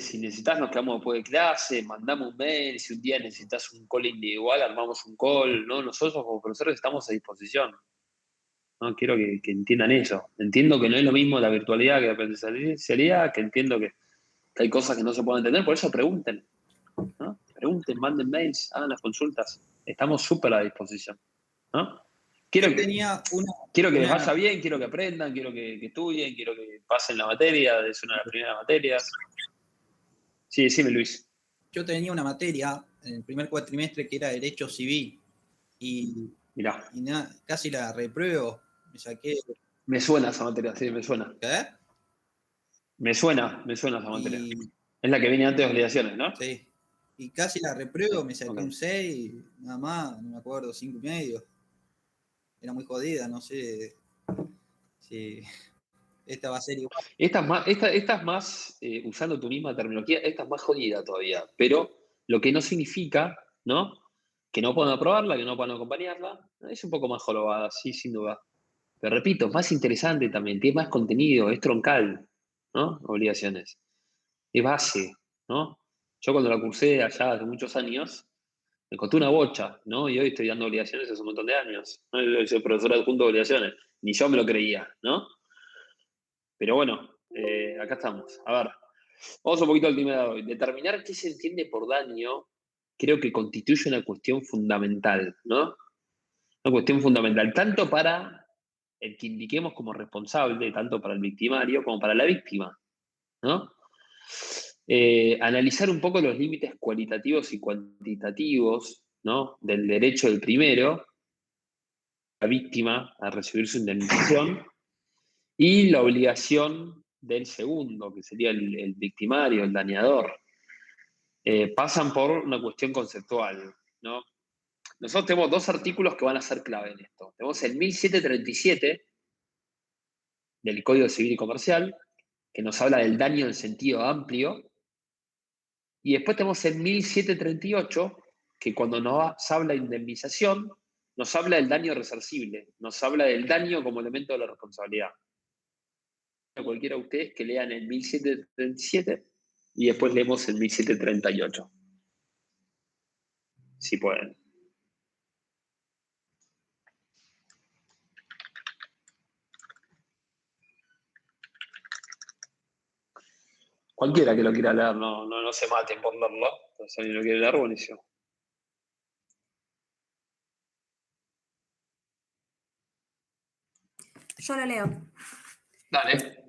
Si necesitas, nos quedamos después de clase, mandamos un mail, si un día necesitas un call individual, armamos un call, ¿no? Nosotros como profesores estamos a disposición, ¿no? Quiero que entiendan eso. Entiendo que no es lo mismo la virtualidad que la presencialidad, que entiendo que hay cosas que no se pueden entender, por eso pregunten, ¿no? Pregunten, manden mails, hagan las consultas. Estamos súper a disposición, ¿no? Yo tenía Quiero que les vaya bien, quiero que aprendan, quiero que estudien, quiero que pasen la materia, es una de las primeras materias. Sí, decime, Luis. Yo tenía una materia en el primer cuatrimestre que era Derecho Civil y casi la repruebo, me saqué... Me suena esa materia, sí, me suena. ¿Qué? Me suena esa materia. Es la que viene antes de obligaciones, ¿no? Sí. Y casi la repruebo, me saqué un 6, nada más, no me acuerdo, 5,5. Era muy jodida, no sé si esta va a ser igual. Esta es más, usando tu misma terminología, esta es más jodida todavía, pero lo que no significa, ¿no? Que no puedan aprobarla, que no puedan acompañarla, es un poco más jorobada, sí, sin duda. Pero repito, es más interesante también, tiene más contenido, es troncal, ¿no? Obligaciones. Es base, ¿no? Yo cuando la cursé allá hace muchos años, me costó una bocha, ¿no? Y hoy estoy dando obligaciones hace un montón de años, ¿no? Yo soy profesor adjunto de obligaciones, ni yo me lo creía, ¿no? Pero bueno, acá estamos. A ver, vamos un poquito al tema de hoy. Determinar qué se entiende por daño creo que constituye una cuestión fundamental, ¿no? Una cuestión fundamental, tanto para el que indiquemos como responsable, tanto para el victimario como para la víctima, ¿no? Analizar un poco los límites cualitativos y cuantitativos, ¿no? Del derecho del primero, la víctima a recibir su indemnización, y la obligación del segundo, que sería el victimario, el dañador. Pasan por una cuestión conceptual, ¿no? Nosotros tenemos dos artículos que van a ser clave en esto. Tenemos el 1737 del Código Civil y Comercial, que nos habla del daño en sentido amplio, y después tenemos el 1738, que cuando nos habla de indemnización, nos habla del daño resarcible, nos habla del daño como elemento de la responsabilidad. A cualquiera de ustedes que lean el 1737 y después leemos el 1738. Si pueden. Cualquiera que lo quiera leer, no se maten por leerlo. Si alguien lo quiere leer, buenísimo. Yo lo leo. Dale.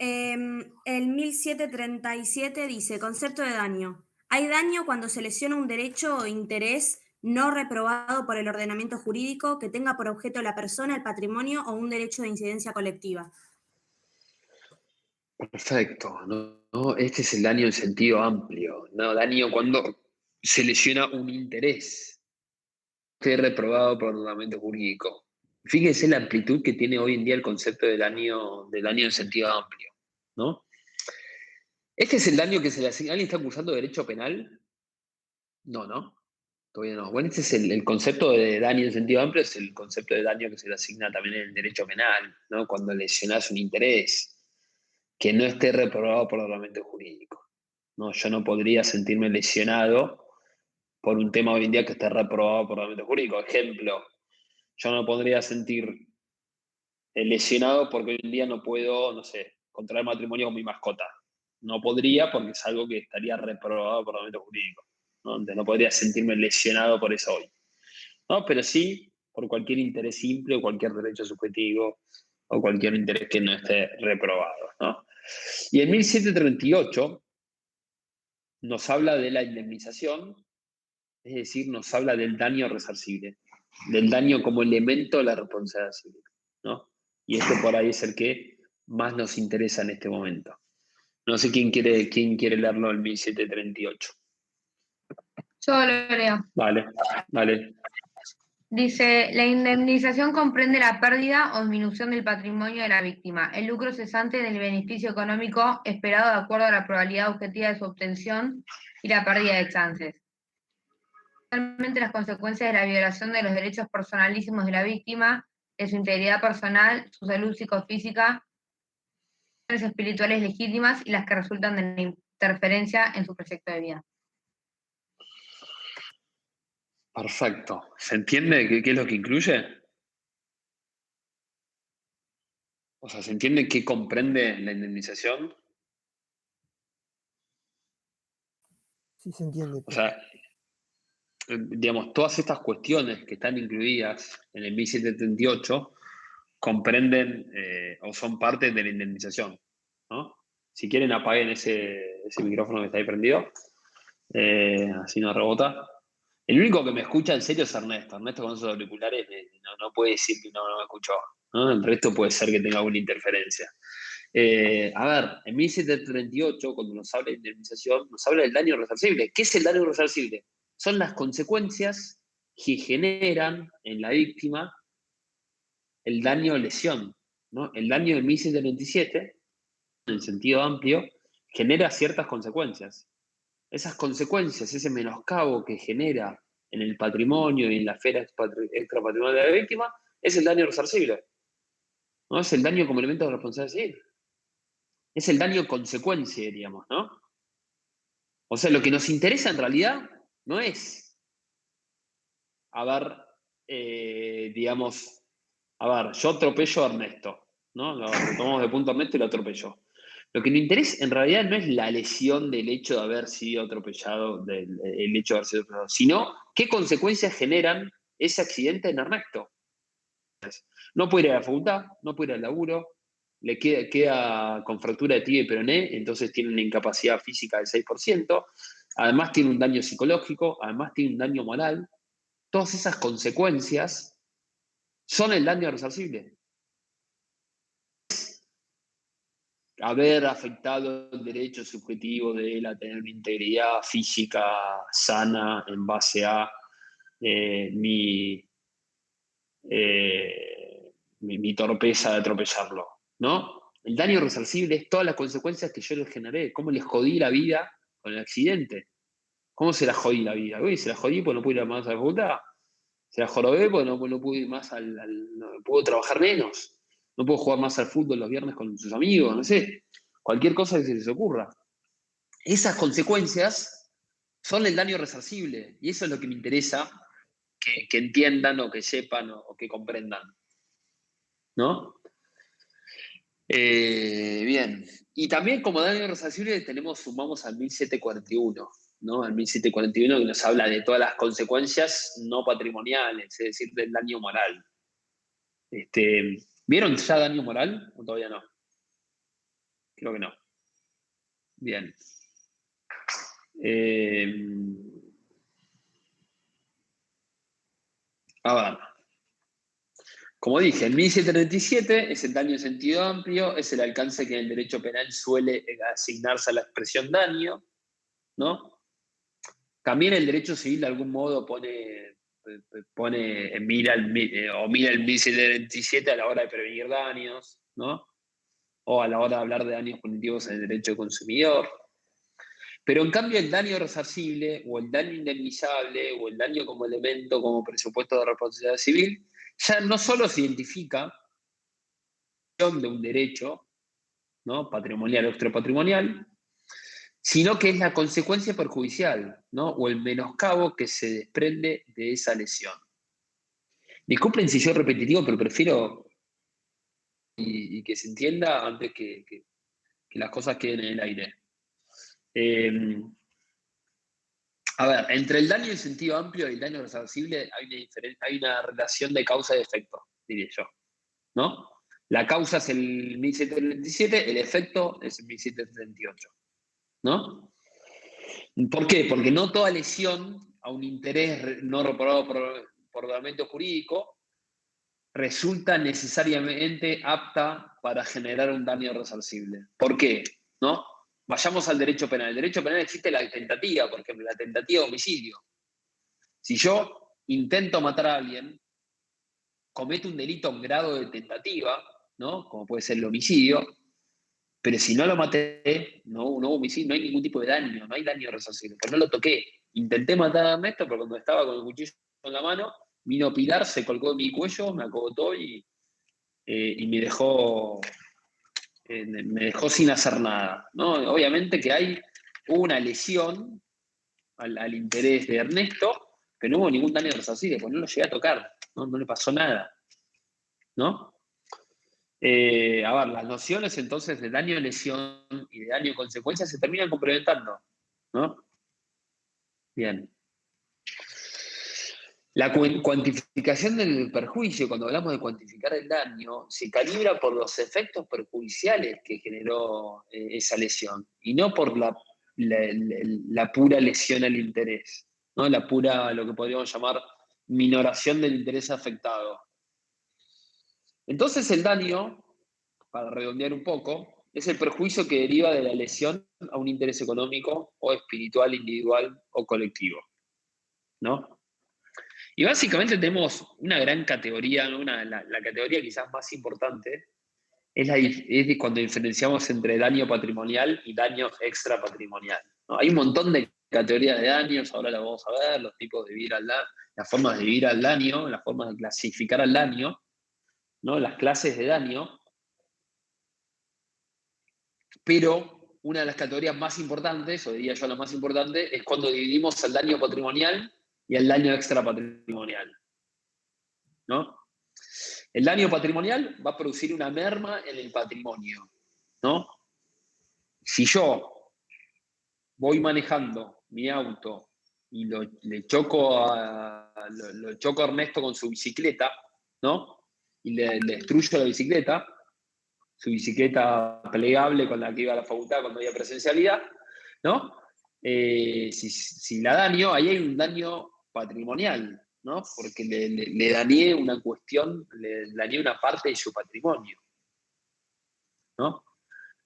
El 1737 dice, concepto de daño. Hay daño cuando se lesiona un derecho o interés no reprobado por el ordenamiento jurídico que tenga por objeto la persona, el patrimonio o un derecho de incidencia colectiva. Perfecto. ¿No? Este es el daño en sentido amplio. ¿No? Daño cuando se lesiona un interés que es reprobado por el ordenamiento jurídico. Fíjense la amplitud que tiene hoy en día el concepto de daño en sentido amplio, ¿no? Este es el daño que se le asigna. ¿Alguien está acusando derecho penal? No. Todavía no. Bueno, este es el concepto de daño en sentido amplio, es el concepto de daño que se le asigna también en el derecho penal, ¿no? Cuando lesionás un interés que no esté reprobado por el ordenamiento jurídico. ¿No? Yo no podría sentirme lesionado por un tema hoy en día que esté reprobado por el ordenamiento jurídico. Ejemplo, yo no podría sentir lesionado porque hoy en día no puedo, no sé, contraer matrimonio con mi mascota. No podría porque es algo que estaría reprobado por el ordenamiento jurídico. ¿No? Entonces no podría sentirme lesionado por eso hoy. ¿No? Pero sí por cualquier interés simple o cualquier derecho subjetivo o cualquier interés que no esté reprobado, ¿no? Y en 1738 nos habla de la indemnización, es decir, nos habla del daño resarcible, del daño como elemento de la responsabilidad civil, ¿no? Y este por ahí es el que más nos interesa en este momento. No sé quién quiere leerlo en 1738. Yo lo leo. Vale. Dice, la indemnización comprende la pérdida o disminución del patrimonio de la víctima, el lucro cesante del beneficio económico esperado de acuerdo a la probabilidad objetiva de su obtención y la pérdida de chances. Realmente las consecuencias de la violación de los derechos personalísimos de la víctima, de su integridad personal, su salud psicofísica, espirituales legítimas y las que resultan de la interferencia en su proyecto de vida. Perfecto. ¿Se entiende qué es lo que incluye? O sea, ¿se entiende qué comprende la indemnización? Sí, se entiende. O sea, digamos, todas estas cuestiones que están incluidas en el 1738 comprenden o son parte de la indemnización, ¿no? Si quieren, apaguen ese micrófono que está ahí prendido, así no rebota. El único que me escucha en serio es Ernesto. Ernesto con esos auriculares no puede decir que no me escuchó, ¿no? El resto puede ser que tenga alguna interferencia. A ver, en 1738, cuando nos habla de indemnización, nos habla del daño resarcible. ¿Qué es el daño resarcible? Son las consecuencias que generan en la víctima el daño o lesión, ¿no? El daño de 1737, en el sentido amplio, genera ciertas consecuencias. Esas consecuencias, ese menoscabo que genera en el patrimonio y en la esfera extrapatrimonial de la víctima, es el daño resarcible, ¿no? Es el daño como elemento de responsabilidad civil. Es el daño consecuencia, diríamos, ¿no? O sea, lo que nos interesa en realidad no es, digamos, yo atropello a Ernesto, ¿no? Lo tomamos de punto a Ernesto y lo atropello. Lo que nos interesa en realidad no es la lesión del hecho de haber sido atropellado, el hecho de haber sido atropellado, sino qué consecuencias generan ese accidente en Ernesto. No puede ir a la facultad, no puede ir al laburo, le queda con fractura de tibia y peroné, entonces tiene una incapacidad física del 6%, además tiene un daño psicológico, además tiene un daño moral. Todas esas consecuencias son el daño resarcible. Haber afectado el derecho subjetivo de él a tener una integridad física sana en base a mi torpeza de atropellarlo, ¿no? El daño resarcible es todas las consecuencias que yo le generé, cómo le jodí la vida con el accidente. ¿Cómo se la jodí la vida? Uy, se la jodí porque no pude ir más a la facultad. Se la jorobé porque no pude ir más no puedo trabajar menos. No puedo jugar más al fútbol los viernes con sus amigos, no sé. Cualquier cosa que se les ocurra. Esas consecuencias son el daño resarcible. Y eso es lo que me interesa que entiendan o que sepan o que comprendan, ¿no? Bien. Y también como daño resarcible sumamos al 1741, ¿no? Al 1741 que nos habla de todas las consecuencias no patrimoniales, es decir, del daño moral. ¿Vieron ya daño moral o todavía no? Creo que no. Bien. A ver. Como dije, en 1737 es el daño en sentido amplio, es el alcance que en el derecho penal suele asignarse a la expresión daño, ¿no? También el derecho civil de algún modo mira el 1737 a la hora de prevenir daños, ¿no? O a la hora de hablar de daños punitivos en el derecho consumidor. Pero en cambio el daño resarcible o el daño indemnizable o el daño como elemento, como presupuesto de responsabilidad civil, ya no solo se identifica de un derecho, ¿no? Patrimonial o extrapatrimonial, sino que es la consecuencia perjudicial, ¿no? O el menoscabo que se desprende de esa lesión. Disculpen si soy repetitivo, pero prefiero y que se entienda antes que las cosas queden en el aire. A ver, entre el daño en sentido amplio y el daño resarcible hay una relación de causa y efecto, diría yo, ¿no? La causa es el 1737, el efecto es el 1738, ¿no? ¿Por qué? Porque no toda lesión a un interés no reparado por ordenamiento jurídico resulta necesariamente apta para generar un daño resarcible. ¿Por qué? ¿No? Vayamos al derecho penal. En el derecho penal existe la tentativa, por ejemplo, la tentativa de homicidio. Si yo intento matar a alguien, cometo un delito en grado de tentativa, ¿no? Como puede ser el homicidio, pero si no lo maté, no hubo homicidio, no hay ningún tipo de daño, no hay daño resarcible, porque no lo toqué. Intenté matar a Ernesto, pero cuando estaba con el cuchillo en la mano, vino Pilar, se colgó de mi cuello, me acogotó y me dejó sin hacer nada, ¿no? Obviamente que hay una lesión al interés de Ernesto, pero no hubo ningún daño resarcible, porque no lo llegué a tocar, no le pasó nada, ¿no? A ver, las nociones entonces de daño-lesión y de daño-consecuencia se terminan complementando, ¿no? Bien. La cuantificación del perjuicio, cuando hablamos de cuantificar el daño, se calibra por los efectos perjudiciales que generó esa lesión, y no por la pura lesión al interés, ¿no? La pura, lo que podríamos llamar, minoración del interés afectado. Entonces el daño, para redondear un poco, es el perjuicio que deriva de la lesión a un interés económico o espiritual, individual o colectivo, ¿no? Y básicamente tenemos una gran categoría, ¿no? La categoría quizás más importante es cuando diferenciamos entre daño patrimonial y daño extrapatrimonial, ¿no? Hay un montón de categorías de daños, ahora las vamos a ver, los tipos de vivir al daño, las formas de vivir al daño, las formas de clasificar al daño, ¿no? Las clases de daño. Pero una de las categorías más importantes, o diría yo la más importante, es cuando dividimos el daño patrimonial y el daño extrapatrimonial, ¿no? El daño patrimonial va a producir una merma en el patrimonio, ¿no? Si yo voy manejando mi auto y le choco lo choco a Ernesto con su bicicleta, ¿no? Y le destruyo la bicicleta, su bicicleta plegable con la que iba a la facultad cuando había presencialidad, ¿no? Si la daño, ahí hay un daño patrimonial, ¿no? Porque le dañé una cuestión, le dañé una parte de su patrimonio, ¿no?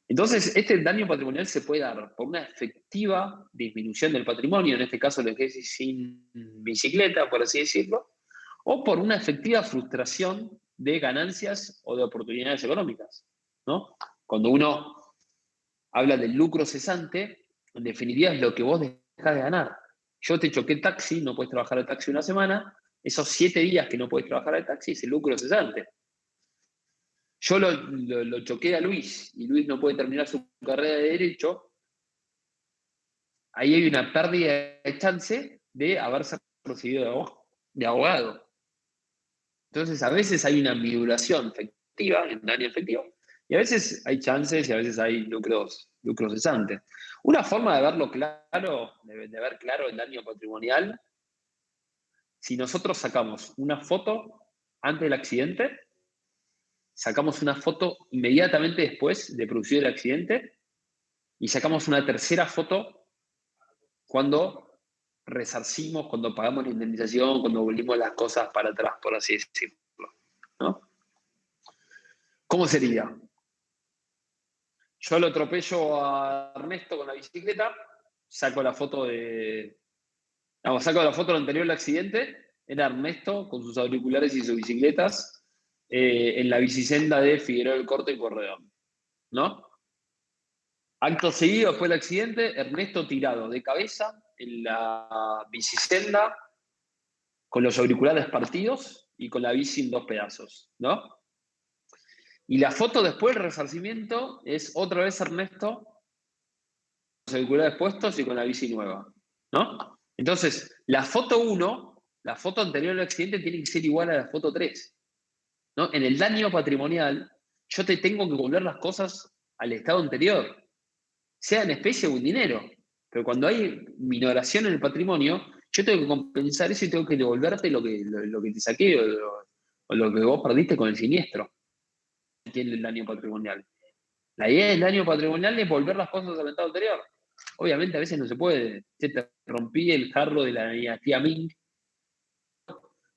Entonces, este daño patrimonial se puede dar por una efectiva disminución del patrimonio, en este caso lo que es sin bicicleta, por así decirlo, o por una efectiva frustración de ganancias o de oportunidades económicas, ¿no? Cuando uno habla del lucro cesante, en definitiva es lo que vos dejás de ganar. Yo te choqué taxi, no puedes trabajar de taxi una semana, esos 7 días que no puedes trabajar de taxi es el lucro cesante. Yo lo choqué a Luis y Luis no puede terminar su carrera de Derecho, ahí hay una pérdida de chance de haberse recibido de abogado. Entonces, a veces hay una miduración efectiva, en daño efectivo, y a veces hay chances y a veces hay lucros cesantes. Una forma de verlo claro, de ver claro el daño patrimonial, si nosotros sacamos una foto antes del accidente, sacamos una foto inmediatamente después de producir el accidente y sacamos una tercera foto cuando resarcimos, cuando pagamos la indemnización, cuando volvimos las cosas para atrás, por así decirlo, ¿no? ¿Cómo sería? Yo lo atropello a Ernesto con la bicicleta, saco la foto anterior al accidente, era Ernesto con sus auriculares y sus bicicletas en la bicisenda de Figueroa del Corte y Porredón, ¿no? Acto seguido, después del accidente, Ernesto tirado de cabeza en la bicisenda, con los auriculares partidos y con la bici en 2 pedazos, ¿no? Y la foto después del resarcimiento es otra vez Ernesto con los auriculares puestos y con la bici nueva, ¿no? Entonces, la foto 1, la foto anterior al accidente, tiene que ser igual a la foto 3, ¿no? En el daño patrimonial, yo te tengo que volver las cosas al estado anterior, sea en especie o en dinero. Pero cuando hay minoración en el patrimonio, yo tengo que compensar eso y tengo que devolverte lo que te saqué o lo que vos perdiste con el siniestro. Tiene el daño patrimonial. La idea del daño patrimonial es volver las cosas al estado anterior. Obviamente a veces no se puede. Te rompí el jarro de la dinastía Ming.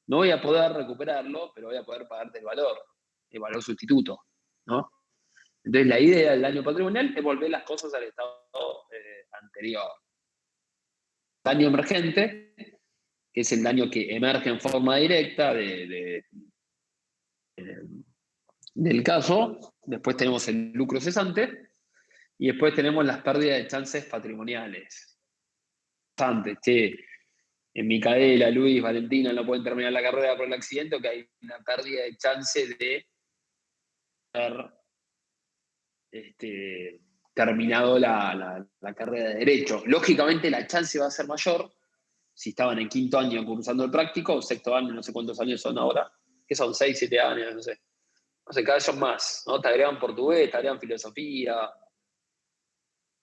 No voy a poder recuperarlo, pero voy a poder pagarte el valor sustituto, ¿no? Entonces la idea del daño patrimonial es volver las cosas al estado anterior. Daño emergente, que es el daño que emerge en forma directa del caso. Después tenemos el lucro cesante y después tenemos las pérdidas de chances patrimoniales. Che, en Micaela, Luis, Valentina no pueden terminar la carrera por el accidente, o que hay una pérdida de chance de terminado la carrera de Derecho. Lógicamente la chance va a ser mayor si estaban en quinto año cursando el práctico, o sexto año, no sé cuántos años son ahora, que son 6, 7 años, no sé. No sé, cada vez son más, ¿no? Te agregan portugués, te agregan filosofía,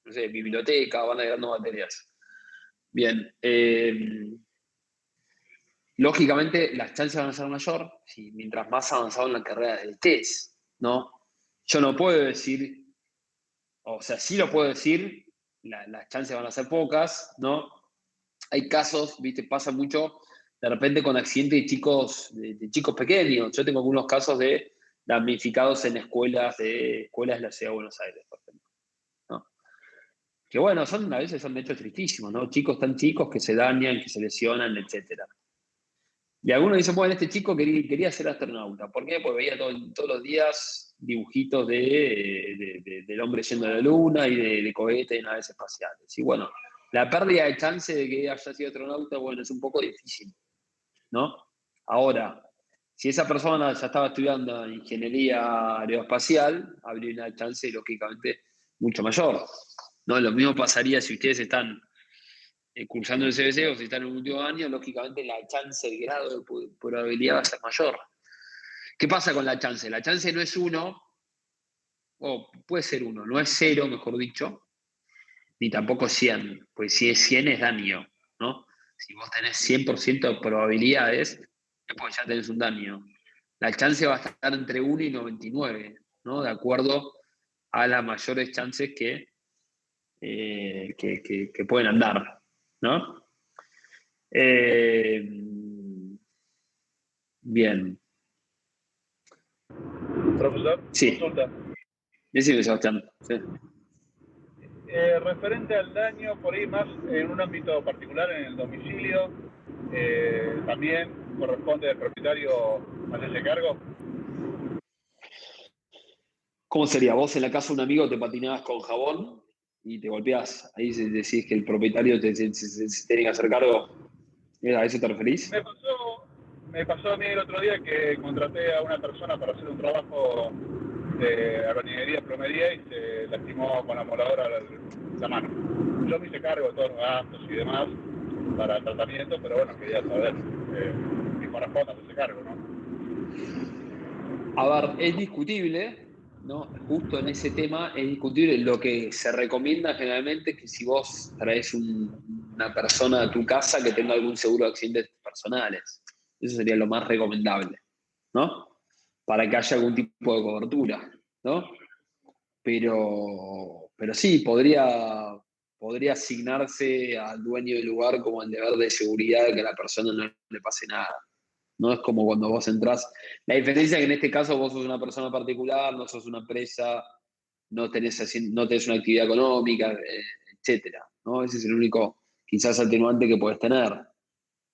no sé, biblioteca, van agregando materias. Bien. Lógicamente, las chances van a ser mayor si mientras más avanzado en la carrera estés, ¿no? Yo no puedo decir, o sea, sí lo puedo decir, las chances van a ser pocas, ¿no? Hay casos, ¿viste? Pasa mucho de repente con accidentes de chicos pequeños. Yo tengo algunos casos de damnificados en escuelas de la Ciudad de Buenos Aires, por ejemplo, ¿no? Que bueno, a veces son hechos tristísimos, ¿no? Chicos tan chicos que se dañan, que se lesionan, etcétera. Y algunos dicen, bueno, este chico quería ser astronauta. ¿Por qué? Porque veía todos los días dibujitos del hombre yendo a la luna y de cohetes y naves espaciales. Y bueno, la pérdida de chance de que haya sido astronauta, bueno, es un poco difícil, ¿no? Ahora, si esa persona ya estaba estudiando ingeniería aeroespacial, habría una chance, lógicamente, mucho mayor, ¿no? Lo mismo pasaría si ustedes están cursando el CBC o si están en el último año, lógicamente la chance, el grado de probabilidad va a ser mayor. ¿Qué pasa con la chance? La chance no es 1, o puede ser 1, no es 0, mejor dicho, ni tampoco 100, pues si es 100 es daño, ¿no? Si vos tenés 100% de probabilidades, después ya tenés un daño. La chance va a estar entre 1 y 99, ¿no? De acuerdo a las mayores chances que pueden andar, ¿no? Bien. Profesor, Sí. consulta. Decime, Sebastián. Sí. Referente al daño, por ahí más en un ámbito particular, en el domicilio, también corresponde al propietario hacerse cargo. ¿Cómo sería? Vos en la casa de un amigo te patinabas con jabón y te golpeás. Ahí decís que el propietario se tiene que hacer cargo. ¿A eso te referís? Me pasó a mí el otro día que contraté a una persona para hacer un trabajo de albañilería, plomería y se lastimó con la moladora la mano. Yo me hice cargo de todos los gastos y demás para el tratamiento, pero bueno, quería saber si corresponde hacerse cargo, ¿no? A ver, es discutible, ¿no? Justo en ese tema es discutible. Lo que se recomienda generalmente es que si vos traes una persona a tu casa que tenga algún seguro de accidentes personales. Eso sería lo más recomendable, ¿no? Para que haya algún tipo de cobertura, ¿no? Pero sí, podría asignarse al dueño del lugar como el deber de seguridad de que a la persona no le pase nada. No es como cuando vos entrás. La diferencia es que en este caso vos sos una persona particular, no sos una empresa, no tenés una actividad económica, etcétera, ¿no? Ese es el único, quizás, atenuante que podés tener,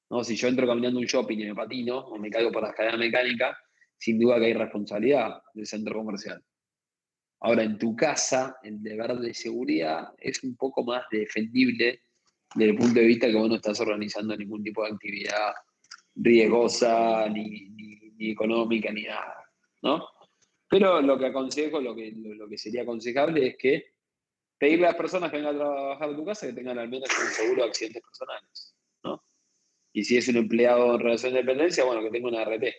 ¿no? Si yo entro caminando un shopping y me patino o me caigo por la escalera mecánica, sin duda que hay responsabilidad del centro comercial. Ahora, en tu casa, el deber de seguridad es un poco más defendible desde el punto de vista que vos no estás organizando ningún tipo de actividad riesgosa, ni económica, ni nada, ¿no? Pero lo que aconsejo, lo que sería aconsejable es que pedirle a las personas que vengan a trabajar en tu casa que tengan al menos un seguro de accidentes personales, ¿no? Y si es un empleado en relación de dependencia, bueno, que tenga una RT.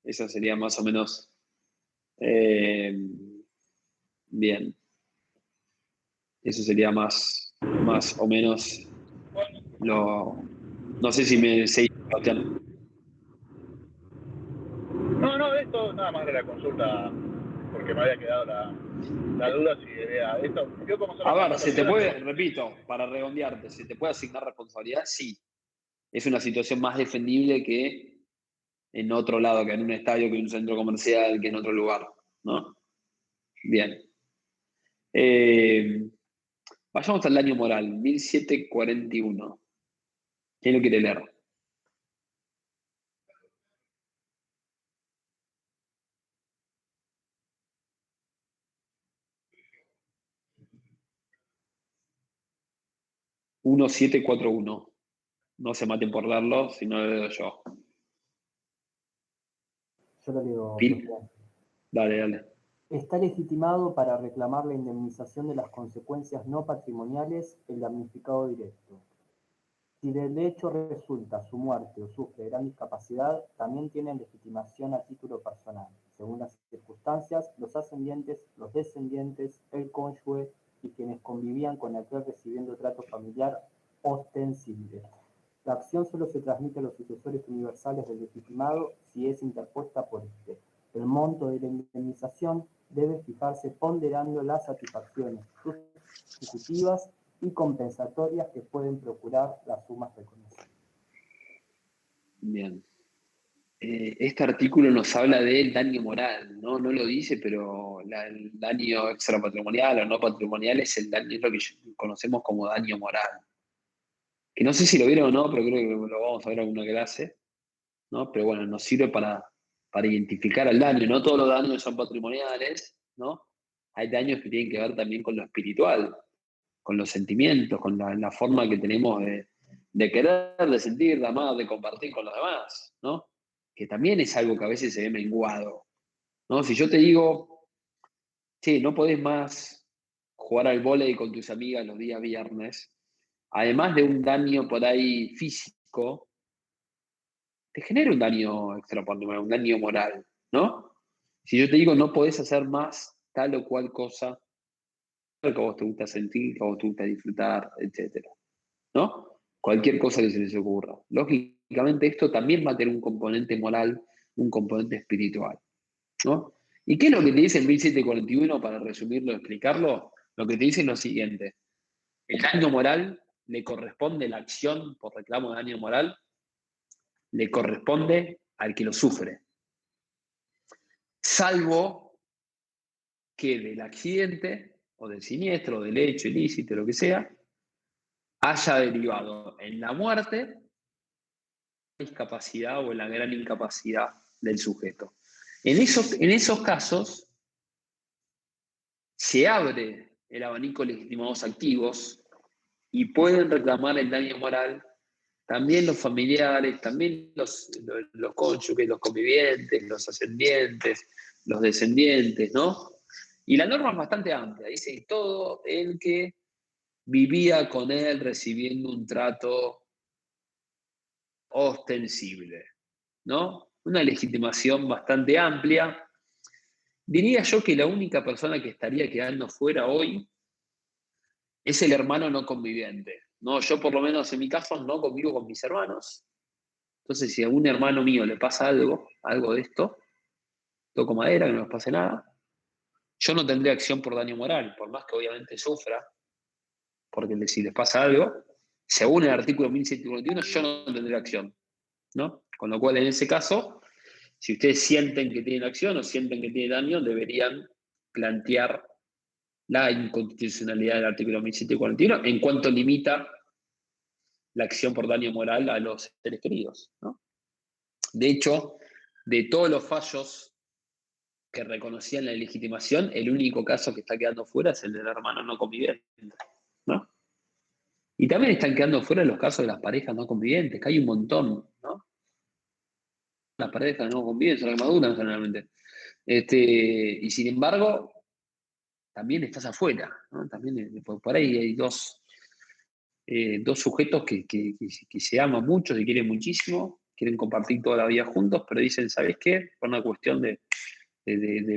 Eso sería más o menos bien. Eso sería más o menos lo... No sé si me seguís, Sebastián. No, esto nada más de la consulta, porque me había quedado la duda si era esto. Yo como A ver, solamente se te puede, personas, repito, para redondearte, se te puede asignar responsabilidad, sí. Es una situación más defendible que en otro lado, que en un estadio, que en un centro comercial, que en otro lugar, ¿no? Bien. Vayamos al daño moral, 1741. ¿Quién lo quiere leer? ...1741. No se maten por leerlo, si no lo leo yo. Yo lo digo. ¿Pil? Dale. Está legitimado para reclamar la indemnización de las consecuencias no patrimoniales el damnificado directo. Si del hecho resulta su muerte o sufre gran discapacidad, también tienen legitimación a título personal, según las circunstancias, los ascendientes, los descendientes, el cónyuge y quienes convivían con aquel recibiendo trato familiar ostensible. La acción solo se transmite a los sucesores universales del legitimado si es interpuesta por este. El monto de la indemnización debe fijarse ponderando las satisfacciones sustitutivas y compensatorias que pueden procurar las sumas reconocidas. Bien. Este artículo nos habla del daño moral, ¿no? No lo dice, pero el daño extrapatrimonial o no patrimonial es el daño, es lo que conocemos como daño moral. Que no sé si lo vieron o no, pero creo que lo vamos a ver en alguna clase, ¿no? Pero bueno, nos sirve para identificar el daño. No todos los daños son patrimoniales, ¿no? Hay daños que tienen que ver también con lo espiritual, con los sentimientos, con la forma que tenemos de querer, de sentir, de amar, de compartir con los demás, ¿no? Que también es algo que a veces se ve menguado, ¿no? Si yo te digo, che, no podés más jugar al vóley con tus amigas los días viernes, además de un daño por ahí físico, te genera un daño extrapatrimonial, un daño moral, ¿no? Si yo te digo, no podés hacer más tal o cual cosa que a vos te gusta sentir, que a vos te gusta disfrutar, etc., ¿no? Cualquier cosa que se les ocurra. Lógicamente esto también va a tener un componente moral, un componente espiritual, ¿no? ¿Y qué es lo que te dice el 1741 para resumirlo, explicarlo? Lo que te dice es lo siguiente. El daño moral le corresponde, la acción por reclamo de daño moral, le corresponde al que lo sufre. Salvo que del accidente o del siniestro, o del hecho ilícito, lo que sea, haya derivado en la muerte, la discapacidad o en la gran incapacidad del sujeto. En esos casos se abre el abanico de legitimados activos y pueden reclamar el daño moral también los familiares, también los cónyuges, los convivientes, los ascendientes, los descendientes, ¿no? Y la norma es bastante amplia, dice todo el que vivía con él recibiendo un trato ostensible, ¿no? Una legitimación bastante amplia. Diría yo que la única persona que estaría quedando fuera hoy es el hermano no conviviente, ¿no? Yo por lo menos en mi caso no convivo con mis hermanos. Entonces si a un hermano mío le pasa algo de esto, toco madera, que no nos pase nada, yo no tendré acción por daño moral, por más que obviamente sufra, porque si les pasa algo, según el artículo 1741, yo no tendré acción, ¿no? Con lo cual, en ese caso, si ustedes sienten que tienen acción o sienten que tienen daño, deberían plantear la inconstitucionalidad del artículo 1741 en cuanto limita la acción por daño moral a los seres queridos, ¿no? De hecho, de todos los fallos que reconocían la legitimación, el único caso que está quedando fuera es el del hermano no conviviente, ¿no? Y también están quedando fuera los casos de las parejas no convivientes, que hay un montón, ¿no? Las parejas no conviven son las más duras generalmente. Y sin embargo, también estás afuera, ¿no? También por ahí hay dos sujetos que se aman mucho, se quieren muchísimo, quieren compartir toda la vida juntos, pero dicen, ¿sabes qué? Por una cuestión de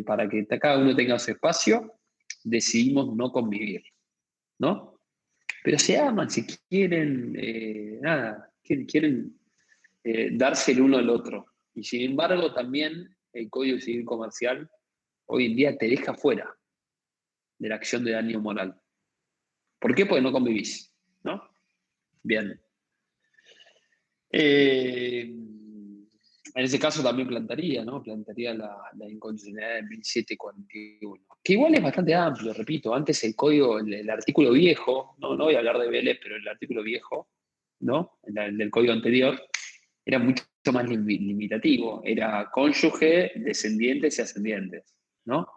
para que cada uno tenga su espacio, decidimos no convivir, ¿no? Pero se aman, si quieren, quieren darse el uno al otro. Y sin embargo, también el Código Civil Comercial hoy en día te deja fuera de la acción de daño moral. ¿Por qué? Porque no convivís, ¿no? Bien. En ese caso también plantearía la inconstitucionalidad del 1741, que igual es bastante amplio, repito. Antes el código, el artículo viejo, no voy a hablar de Vélez, pero el artículo viejo, ¿no? El del código anterior, era mucho más limitativo. Era cónyuge, descendientes y ascendientes, ¿no?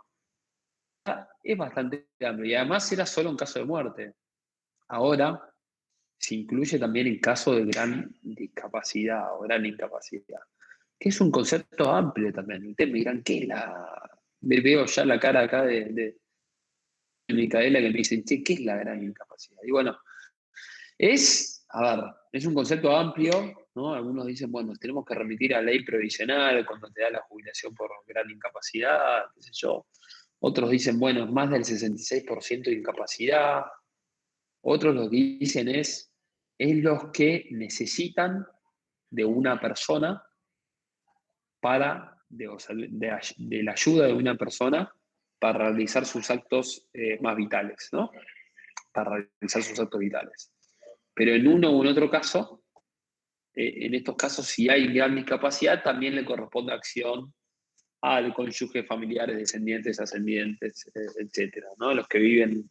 Es bastante amplio. Y además era solo en caso de muerte. Ahora se incluye también en caso de gran discapacidad o gran incapacidad, que es un concepto amplio también. Ustedes me dirán, ¿qué es veo ya la cara acá de Micaela que me dice, che, ¿qué es la gran incapacidad? Y bueno, es un concepto amplio, ¿no? Algunos dicen, bueno, tenemos que remitir a ley previsional cuando te da la jubilación por gran incapacidad, qué sé yo. Otros dicen, bueno, es más del 66% de incapacidad. Otros lo que dicen es los que necesitan de una persona de la ayuda de una persona para realizar sus actos más vitales, ¿no? Para realizar sus actos vitales. Pero en uno u en otro caso, en estos casos, si hay gran discapacidad, también le corresponde acción al cónyuge, familiares, descendientes, ascendientes, etcétera, ¿no? Los que viven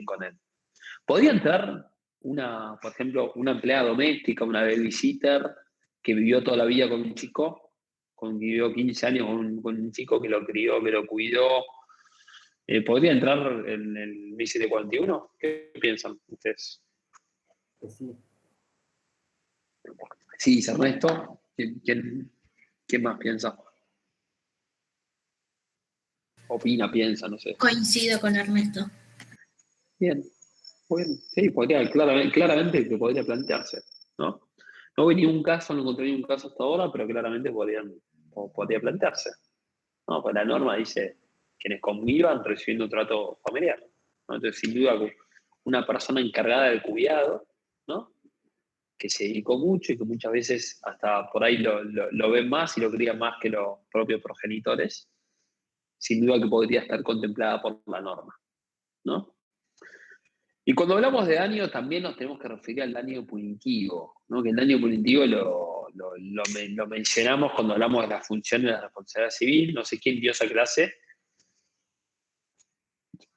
con él. ¿Podría entrar por ejemplo, una empleada doméstica, una babysitter que vivió toda la vida con un chico, vivió 15 años con un chico que lo crió, que lo cuidó? ¿Podría entrar en el 1741? ¿Qué piensan ustedes? Que sí. Sí, Ernesto. ¿Quién más piensa? Opina, piensa, no sé. Coincido con Ernesto. Bien. Bueno, sí, claramente que podría plantearse, ¿no? No vi ningún caso, no encontré ningún caso hasta ahora, pero claramente podría plantearse. ¿No? Pues la norma dice quienes convivan recibiendo un trato familiar, ¿no? Entonces, sin duda, una persona encargada del cuidado, ¿no? Que se dedicó mucho y que muchas veces hasta por ahí lo ven más y lo crían más que los propios progenitores, sin duda que podría estar contemplada por la norma, ¿no? Y cuando hablamos de daño, también nos tenemos que referir al daño punitivo, ¿no? Que el daño punitivo lo mencionamos cuando hablamos de las funciones de la responsabilidad civil. No sé quién dio esa clase.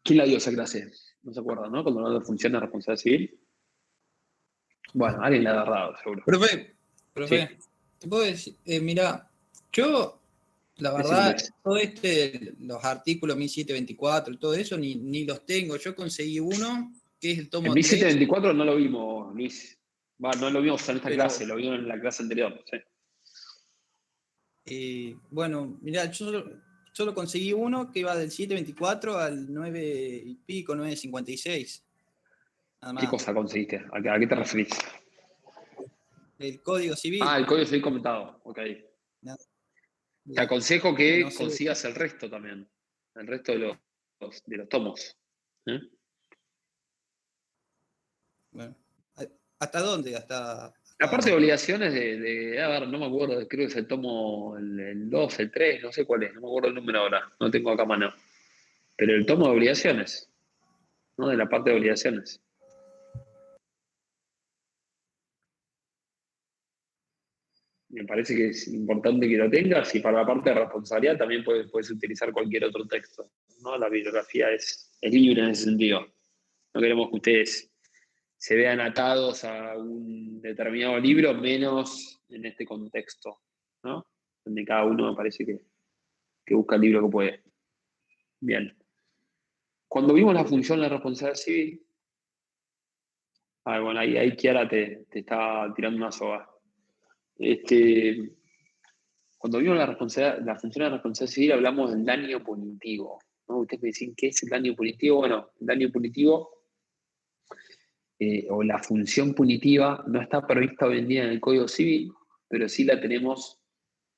¿Quién la dio esa clase? No se acuerdan, ¿no? Cuando hablamos de funciones de responsabilidad civil. Bueno, alguien la ha agarrado, seguro. Profe, Sí. te puedo decir, mira, yo, la verdad, los artículos 1724, todo eso, ni los tengo. Yo conseguí uno, que es el tomo En 1724 no lo vimos, Luis. No lo vimos en esta clase, lo vimos en la clase anterior. Sí. Bueno, mira, yo solo conseguí uno que iba del 724 al 9 y pico, 956. Nada más. ¿Qué cosa conseguiste? ¿A qué te referís? El Código Civil. El Código Civil comentado, ok. Te aconsejo que no sé, consigas el resto también, el resto de los tomos. Bueno, ¿hasta dónde? Hasta la parte de obligaciones a ver, no me acuerdo, creo que es el tomo el 2, el 3, no sé cuál es, no me acuerdo el número ahora, no tengo acá a mano. Pero el tomo de obligaciones, ¿no? De la parte de obligaciones. Me parece que es importante que lo tengas, y para la parte de responsabilidad también puedes utilizar cualquier otro texto, ¿no? La bibliografía es libre en ese sentido. No queremos que ustedes se vean atados a un determinado libro, menos en este contexto, ¿no? Donde cada uno me parece que busca el libro que puede. Bien. Cuando vimos la función de la responsabilidad civil, bueno, ahí Kiara te está tirando una soga. Cuando vimos la función de la responsabilidad civil, hablamos del daño punitivo, ¿no? Ustedes me dicen, ¿qué es el daño punitivo? Bueno, el daño punitivo o la función punitiva no está prevista hoy en día en el Código Civil, pero sí la tenemos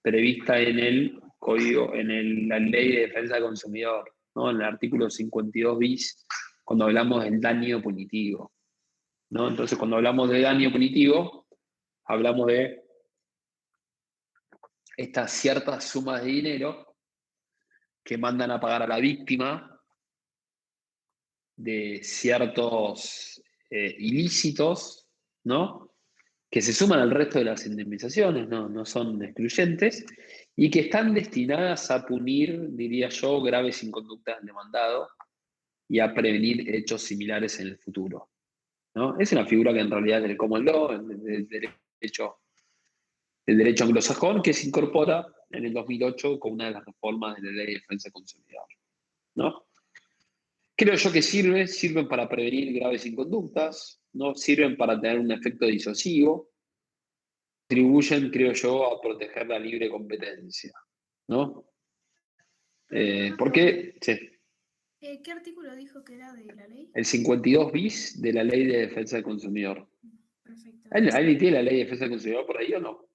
prevista en el Código, la Ley de Defensa del Consumidor, ¿no? En el artículo 52 bis, cuando hablamos del daño punitivo, ¿no? Entonces, cuando hablamos de daño punitivo, hablamos de estas ciertas sumas de dinero que mandan a pagar a la víctima de ciertos ilícitos, ¿no? Que se suman al resto de las indemnizaciones, no son excluyentes, y que están destinadas a punir, diría yo, graves inconductas del demandado y a prevenir hechos similares en el futuro, ¿no? Es una figura que en realidad es del common law, del derecho anglosajón, que se incorpora en el 2008 con una de las reformas de la Ley de Defensa del Consumidor, ¿no? Creo yo que sirven para prevenir graves inconductas, ¿no? Sirven para tener un efecto disuasivo, contribuyen, creo yo, a proteger la libre competencia, ¿no? Porque, sí, ¿Qué artículo dijo que era de la ley? el 52 bis de la Ley de Defensa del Consumidor. Perfecto. ¿Alguien tiene la Ley de Defensa del Consumidor por ahí o no?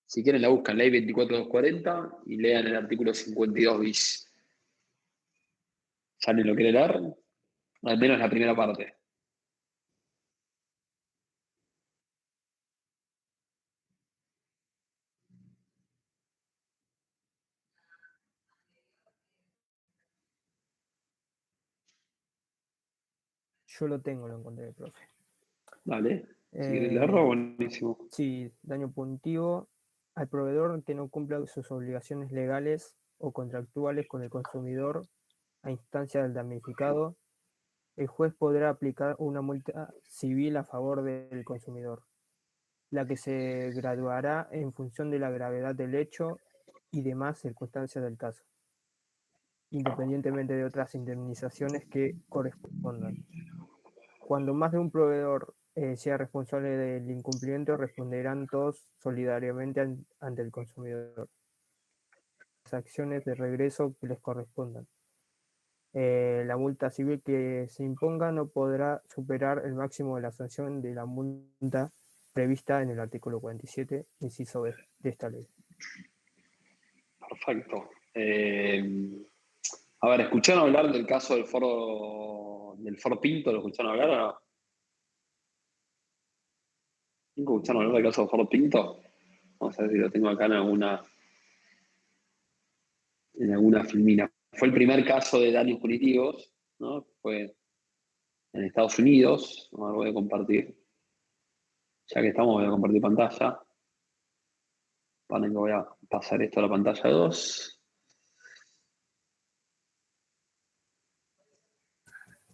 Si quieren la buscan, Ley 24240 y lean el artículo 52 bis. ¿Alguien lo quiere leer? Al menos la primera parte. Yo lo tengo, lo encontré, profe. Dale. Si quieres leerlo, buenísimo. Sí, daño punitivo al proveedor que no cumpla sus obligaciones legales o contractuales con el consumidor a instancia del damnificado. El juez podrá aplicar una multa civil a favor del consumidor, la que se graduará en función de la gravedad del hecho y demás circunstancias del caso, independientemente de otras indemnizaciones que correspondan. Cuando más de un proveedor sea responsable del incumplimiento, responderán todos solidariamente ante el consumidor. Las acciones de regreso que les correspondan. La multa civil que se imponga no podrá superar el máximo de la sanción de la multa prevista en el artículo 47, inciso B de esta ley. Perfecto. A ver, ¿escucharon hablar del caso del Ford Pinto? ¿Lo escucharon hablar o no? ¿Nunca escucharon hablar del caso del Ford Pinto? Vamos a ver si lo tengo acá en alguna filmina. Fue el primer caso de daños punitivos, ¿no? Fue en Estados Unidos. A ver, voy a compartir. Ya que estamos, voy a compartir pantalla. Para que voy a pasar esto a la pantalla 2.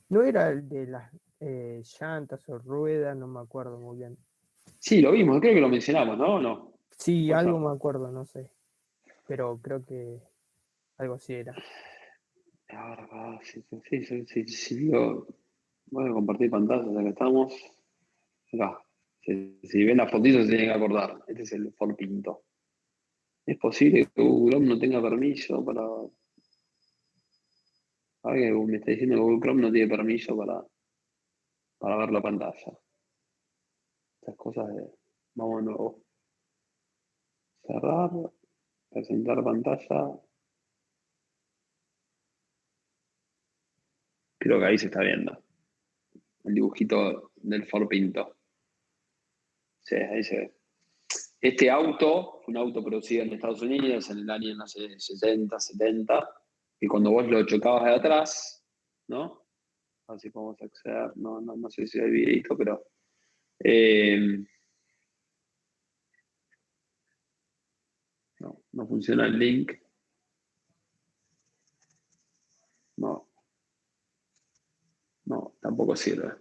¿No era el de las llantas o ruedas? No me acuerdo muy bien. Sí, lo vimos, creo que lo mencionamos, ¿no? ¿O no? Sí, Pues, algo me acuerdo, no sé. Pero creo que algo así era. ahora, sí, digo, voy a compartir pantalla, ya que estamos. Acá. Si ven las fotitos se tienen que acordar. Este es el Ford Pinto. ¿Es posible que Google Chrome no tenga permiso para... A ver, que me está diciendo que Google Chrome no tiene permiso para ver la pantalla. Estas cosas de... Vamos de nuevo. Cerrar, presentar pantalla. Creo que ahí se está viendo. El dibujito del Ford Pinto. Sí, ahí se ve. Este auto fue un auto producido en Estados Unidos en el año, no sé, 60, 70, y cuando vos lo chocabas de atrás, ¿no? A ver si podemos acceder, no sé si hay videito, pero... no funciona el link. No, tampoco sirve.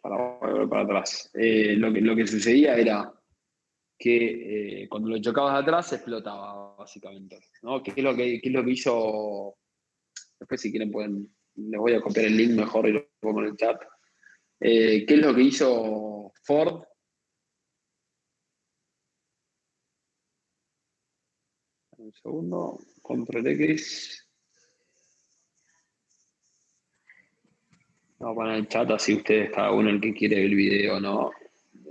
Para volver para atrás. Lo que sucedía era que cuando lo chocabas de atrás explotaba, básicamente, ¿no? ¿Qué es lo que hizo? Después, si quieren, les voy a copiar el link mejor y lo pongo en el chat. ¿Qué es lo que hizo Ford? Un segundo, control X. Vamos a poner en el chat así ustedes, cada uno el que quiere ver el video o no.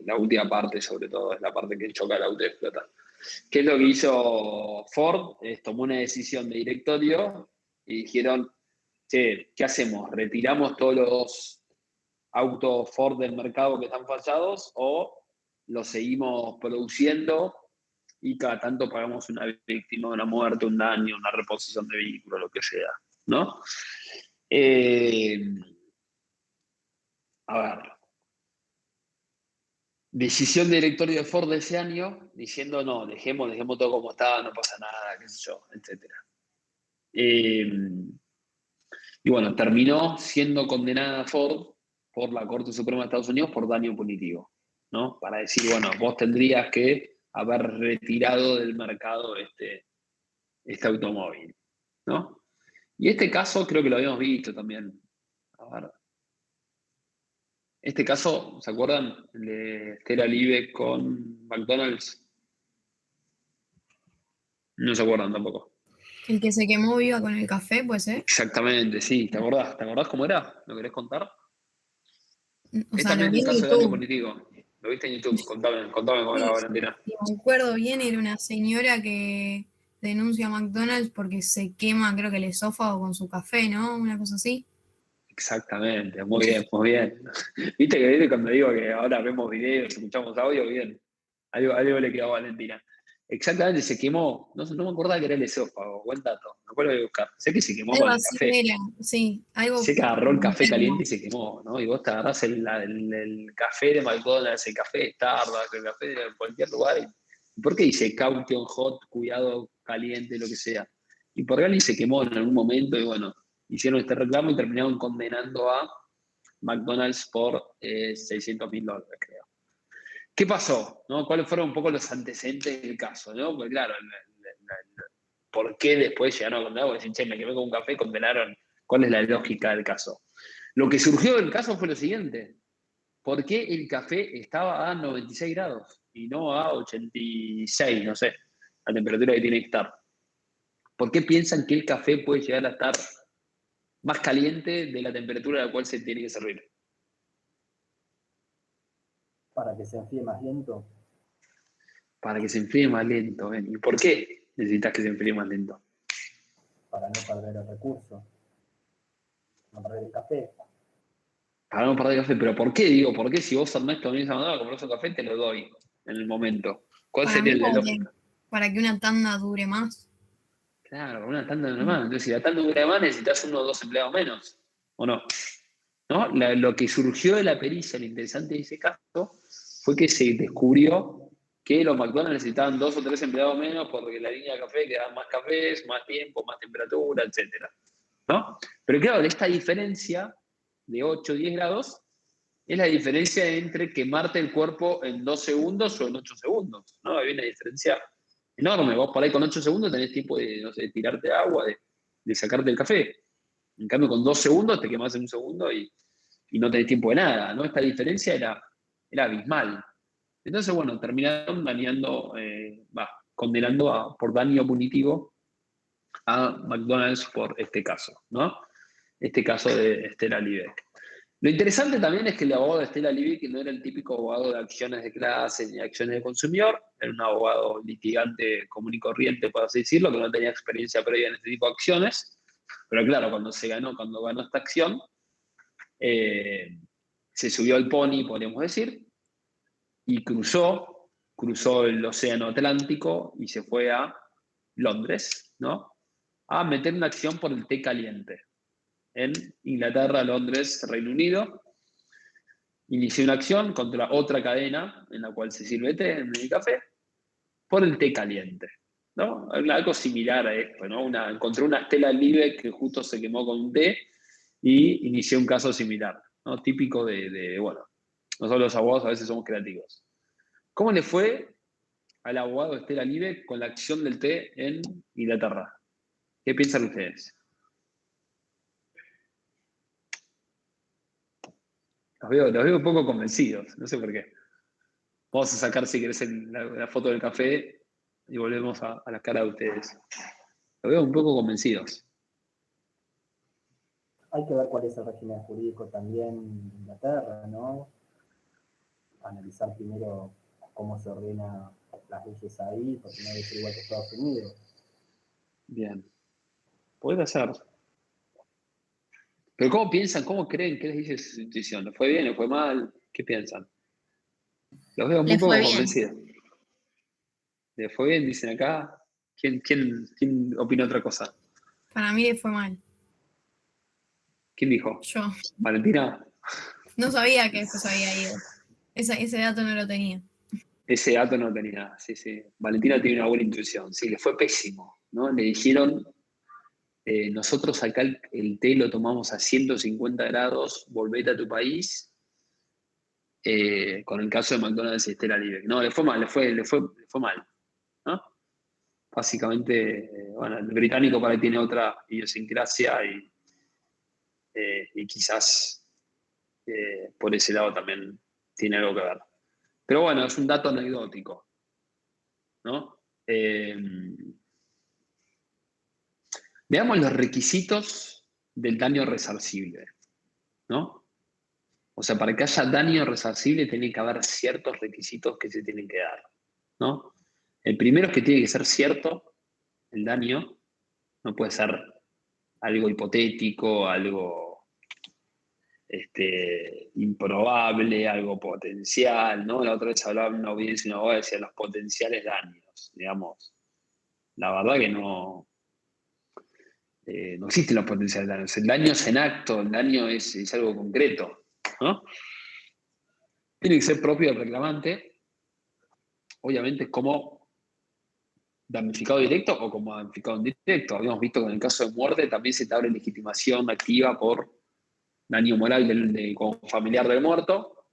La última parte, sobre todo, es la parte que choca el auto y explota. ¿Qué es lo que hizo Ford? Tomó una decisión de directorio y dijeron, che, ¿qué hacemos? ¿Retiramos todos los autos Ford del mercado que están fallados o los seguimos produciendo y cada tanto pagamos una víctima, una muerte, un daño, una reposición de vehículo, lo que sea, ¿no? A ver. Decisión de directorio de Ford de ese año, diciendo no, dejemos todo como está, no pasa nada, qué sé yo, etc. Y bueno, terminó siendo condenada Ford por la Corte Suprema de Estados Unidos por daño punitivo, ¿no? Para decir, bueno, vos tendrías que haber retirado del mercado este automóvil, ¿no? Y este caso creo que lo habíamos visto también. A ver. Este caso, ¿se acuerdan? El de Estela Live con McDonald's. No se acuerdan tampoco. El que se quemó viva con el café, puede ser. Exactamente, sí. ¿Te acordás? ¿Te acordás cómo era? ¿Lo querés contar? O Es sea, lo también vi un en caso de daño YouTube. político. Lo viste en YouTube. Contame cómo era, Sí, Valentina. si me acuerdo bien, era una señora que denuncia a McDonald's porque se quema, creo que el esófago con su café, ¿no? Una cosa así. Exactamente, muy bien, muy bien. Viste cuando digo que ahora vemos videos, escuchamos audio, bien. Algo le quedó a Valentina. Exactamente, se quemó. No me acordaba que era el esófago, buen dato. Me acuerdo de buscar. Sé que se quemó Algo con el así café. era, sí, algo Sé que agarró el café interno. caliente y se quemó, ¿no? Y vos te agarrás el café de McDonald's, el café de Starbucks, el café de cualquier lugar. ¿Y por qué dice caution hot, cuidado caliente, lo que sea? Y por ahí se quemó en algún momento y bueno, hicieron este reclamo y terminaron condenando a McDonald's por $600.000, creo. ¿Qué pasó? ¿No? ¿Cuáles fueron un poco los antecedentes del caso? ¿No? Porque claro, ¿por qué después llegaron a condenar? Porque decían, che, me quemé con un café y condenaron. ¿Cuál es la lógica del caso? Lo que surgió del caso fue lo siguiente. ¿Por qué el café estaba a 96 grados y no a 86, no sé, la temperatura que tiene que estar? ¿Por qué piensan que el café puede llegar a estar más caliente de la temperatura a la cual se tiene que servir? Para que se enfríe más lento. Para que se enfríe más lento. ¿Ven? ¿Y por qué necesitas que se enfríe más lento? Para no perder el recurso. No perder el café. Para no perder café. ¿Pero por qué? Digo, ¿por qué si vos, Ernesto, venís a mandar a comprar un café, te lo doy en el momento? ¿Cuál Para sería mí, la lógica? para que una tanda dure más. Claro, con una tanda de más. Entonces, si la tanda dura más, necesitas 1 o 2 empleados menos. ¿O no? ¿No? Lo que surgió de la pericia, lo interesante de ese caso, fue que se descubrió que los McDonald's necesitaban 2 o 3 empleados menos porque la línea de café quedaba más cafés, más tiempo, más temperatura, etc. ¿No? Pero claro, esta diferencia de 8 o 10 grados es la diferencia entre quemarte el cuerpo en 2 segundos o en 8 segundos. ¿No? Hay una diferencia enorme. Vos por ahí con 8 segundos tenés tiempo de, no sé, tirarte agua, de sacarte el café. En cambio, con 2 segundos te quemás en 1 segundo y no tenés tiempo de nada, ¿no? Esta diferencia era abismal. Entonces, bueno, terminaron condenando por daño punitivo a McDonald's por este caso, ¿no? Este caso de Estela Libeck. Lo interesante también es que el abogado de Estela Libeck no era el típico abogado de acciones de clase ni acciones de consumidor, era un abogado litigante común y corriente, por así decirlo, que no tenía experiencia previa en este tipo de acciones, pero claro, cuando ganó esta acción, se subió al pony, podríamos decir, y cruzó el océano Atlántico y se fue a Londres, ¿no? A meter una acción por el té caliente. En Inglaterra, Londres, Reino Unido. Inició una acción contra otra cadena en la cual se sirve té en el café por el té caliente, ¿no? Algo similar a esto, ¿no? Encontró una Stella Libeck que justo se quemó con un té y inició un caso similar, ¿no? Típico bueno, nosotros los abogados a veces somos creativos. ¿Cómo le fue al abogado Estela Libeck con la acción del té en Inglaterra? ¿Qué piensan ustedes? Los veo un poco convencidos, no sé por qué. Vamos a sacar, si querés, la foto del café y volvemos a la cara de ustedes. Los veo un poco convencidos. Hay que ver cuál es el régimen jurídico también en Inglaterra, ¿no? Analizar primero cómo se ordenan las leyes ahí, porque no debe ser igual que Estados Unidos. Bien. Puede ser. Pero ¿cómo piensan? ¿Cómo creen que les dice su intuición? ¿Le fue bien? ¿Le fue mal? ¿Qué piensan? Los veo muy Le fue poco bien. convencidos. ¿Le fue bien? Dicen acá. ¿Quién opina otra cosa? Para mí le fue mal. ¿Quién dijo? Yo. ¿Valentina? No sabía que después había ido. Ese dato no lo tenía. Ese dato no tenía, sí. Valentina tiene una buena intuición, sí, le fue pésimo, ¿no? Le dijeron, nosotros acá el té lo tomamos a 150 grados, volvete a tu país, con el caso de McDonald's y Estela Libeck. No, le fue mal, le fue mal, ¿no? Básicamente, bueno, el británico para ahí tiene otra idiosincrasia y quizás por ese lado también tiene algo que ver. Pero bueno, es un dato anecdótico, ¿no? Veamos los requisitos del daño resarcible, ¿no? O sea, para que haya daño resarcible tiene que haber ciertos requisitos que se tienen que dar, ¿no? El primero es que tiene que ser cierto el daño, no puede ser algo hipotético, algo improbable, algo potencial, ¿no? La otra vez hablaba en una audiencia y una abogada decía los potenciales daños, digamos. La verdad que no existen los potenciales daños. El daño es en acto, el daño es algo concreto, ¿no? Tiene que ser propio del reclamante, obviamente como damnificado directo o como damnificado indirecto. Habíamos visto que en el caso de muerte también se te abre legitimación activa por daño moral como familiar del muerto,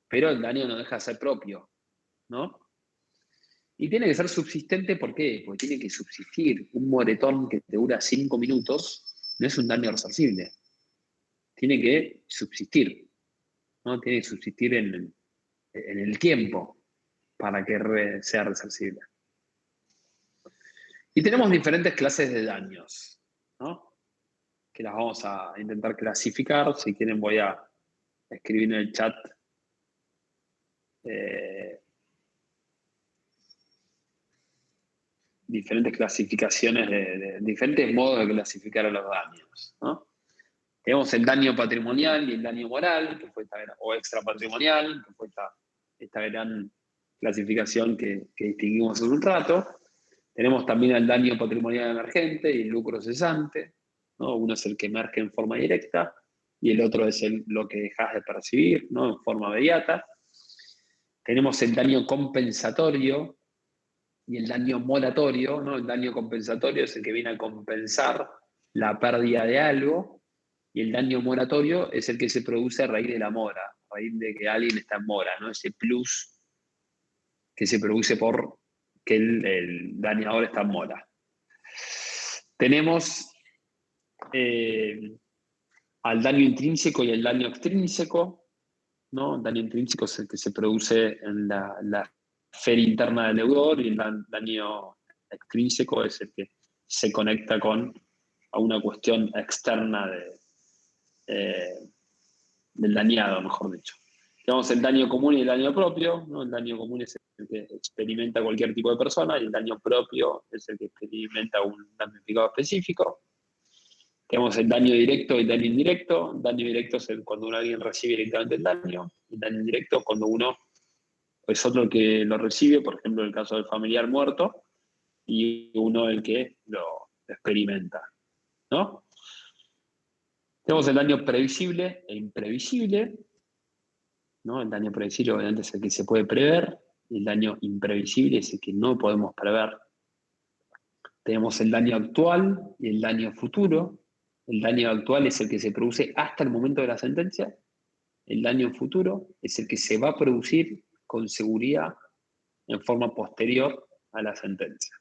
pero el daño no deja de ser propio, ¿no? Y tiene que ser subsistente, ¿por qué? Porque tiene que subsistir. Un moretón que te dura 5 minutos no es un daño resarcible. Tiene que subsistir, ¿no? Tiene que subsistir en el tiempo para que sea resarcible. Y tenemos diferentes clases de daños, ¿no? Que las vamos a intentar clasificar. Si quieren voy a escribir en el chat diferentes clasificaciones, diferentes modos de clasificar a los daños, ¿no? Tenemos el daño patrimonial y el daño moral, que fue o extrapatrimonial, que fue esta gran clasificación que distinguimos hace un rato. Tenemos también el daño patrimonial emergente y el lucro cesante, ¿no? Uno es el que emerge en forma directa y el otro es lo que dejas de percibir, ¿no? En forma inmediata. Tenemos el daño compensatorio y el daño moratorio, ¿no? El daño compensatorio es el que viene a compensar la pérdida de algo y el daño moratorio es el que se produce a raíz de la mora, a raíz de que alguien está en mora, ¿no? Ese plus que se produce por que el dañador está en mora. Tenemos al daño intrínseco y el daño extrínseco, ¿no? El daño intrínseco es el que se produce en la esfera interna del deudor y el daño extrínseco es el que se conecta a una cuestión externa del dañado, mejor dicho. Tenemos el daño común y el daño propio, ¿no? El daño común es el que experimenta cualquier tipo de persona y el daño propio es el que experimenta un damnificado específico. Tenemos el daño directo y el daño indirecto. El daño directo es cuando alguien recibe directamente el daño. El daño indirecto es cuando uno es otro el que lo recibe, por ejemplo, en el caso del familiar muerto, y uno el que lo experimenta, ¿no? Tenemos el daño previsible e imprevisible, ¿no? El daño previsible obviamente es el que se puede prever, y el daño imprevisible es el que no podemos prever. Tenemos el daño actual y el daño futuro. El daño actual es el que se produce hasta el momento de la sentencia. El daño futuro es el que se va a producir con seguridad en forma posterior a la sentencia.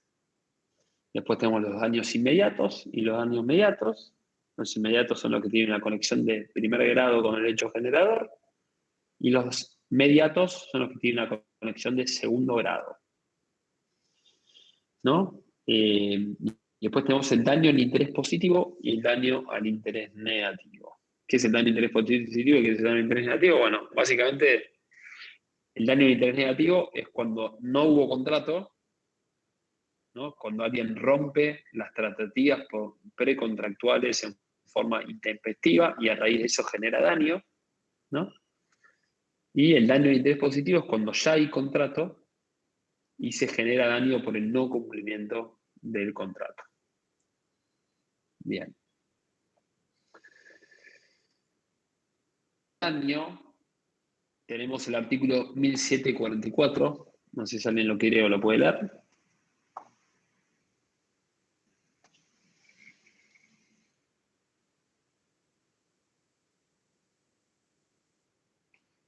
Después tenemos los daños inmediatos y los daños mediatos. Los inmediatos son los que tienen una conexión de primer grado con el hecho generador y los mediatos son los que tienen una conexión de segundo grado, ¿no? Y después tenemos el daño al interés positivo y el daño al interés negativo. ¿Qué es el daño al interés positivo y qué es el daño al interés negativo? Bueno, básicamente el daño al interés negativo es cuando no hubo contrato, ¿no? Cuando alguien rompe las tratativas precontractuales en forma intempestiva y a raíz de eso genera daño, ¿no? Y el daño de interés positivo es cuando ya hay contrato y se genera daño por el no cumplimiento del contrato. Bien. Daño, tenemos el artículo 1744, no sé si alguien lo quiere o lo puede leer.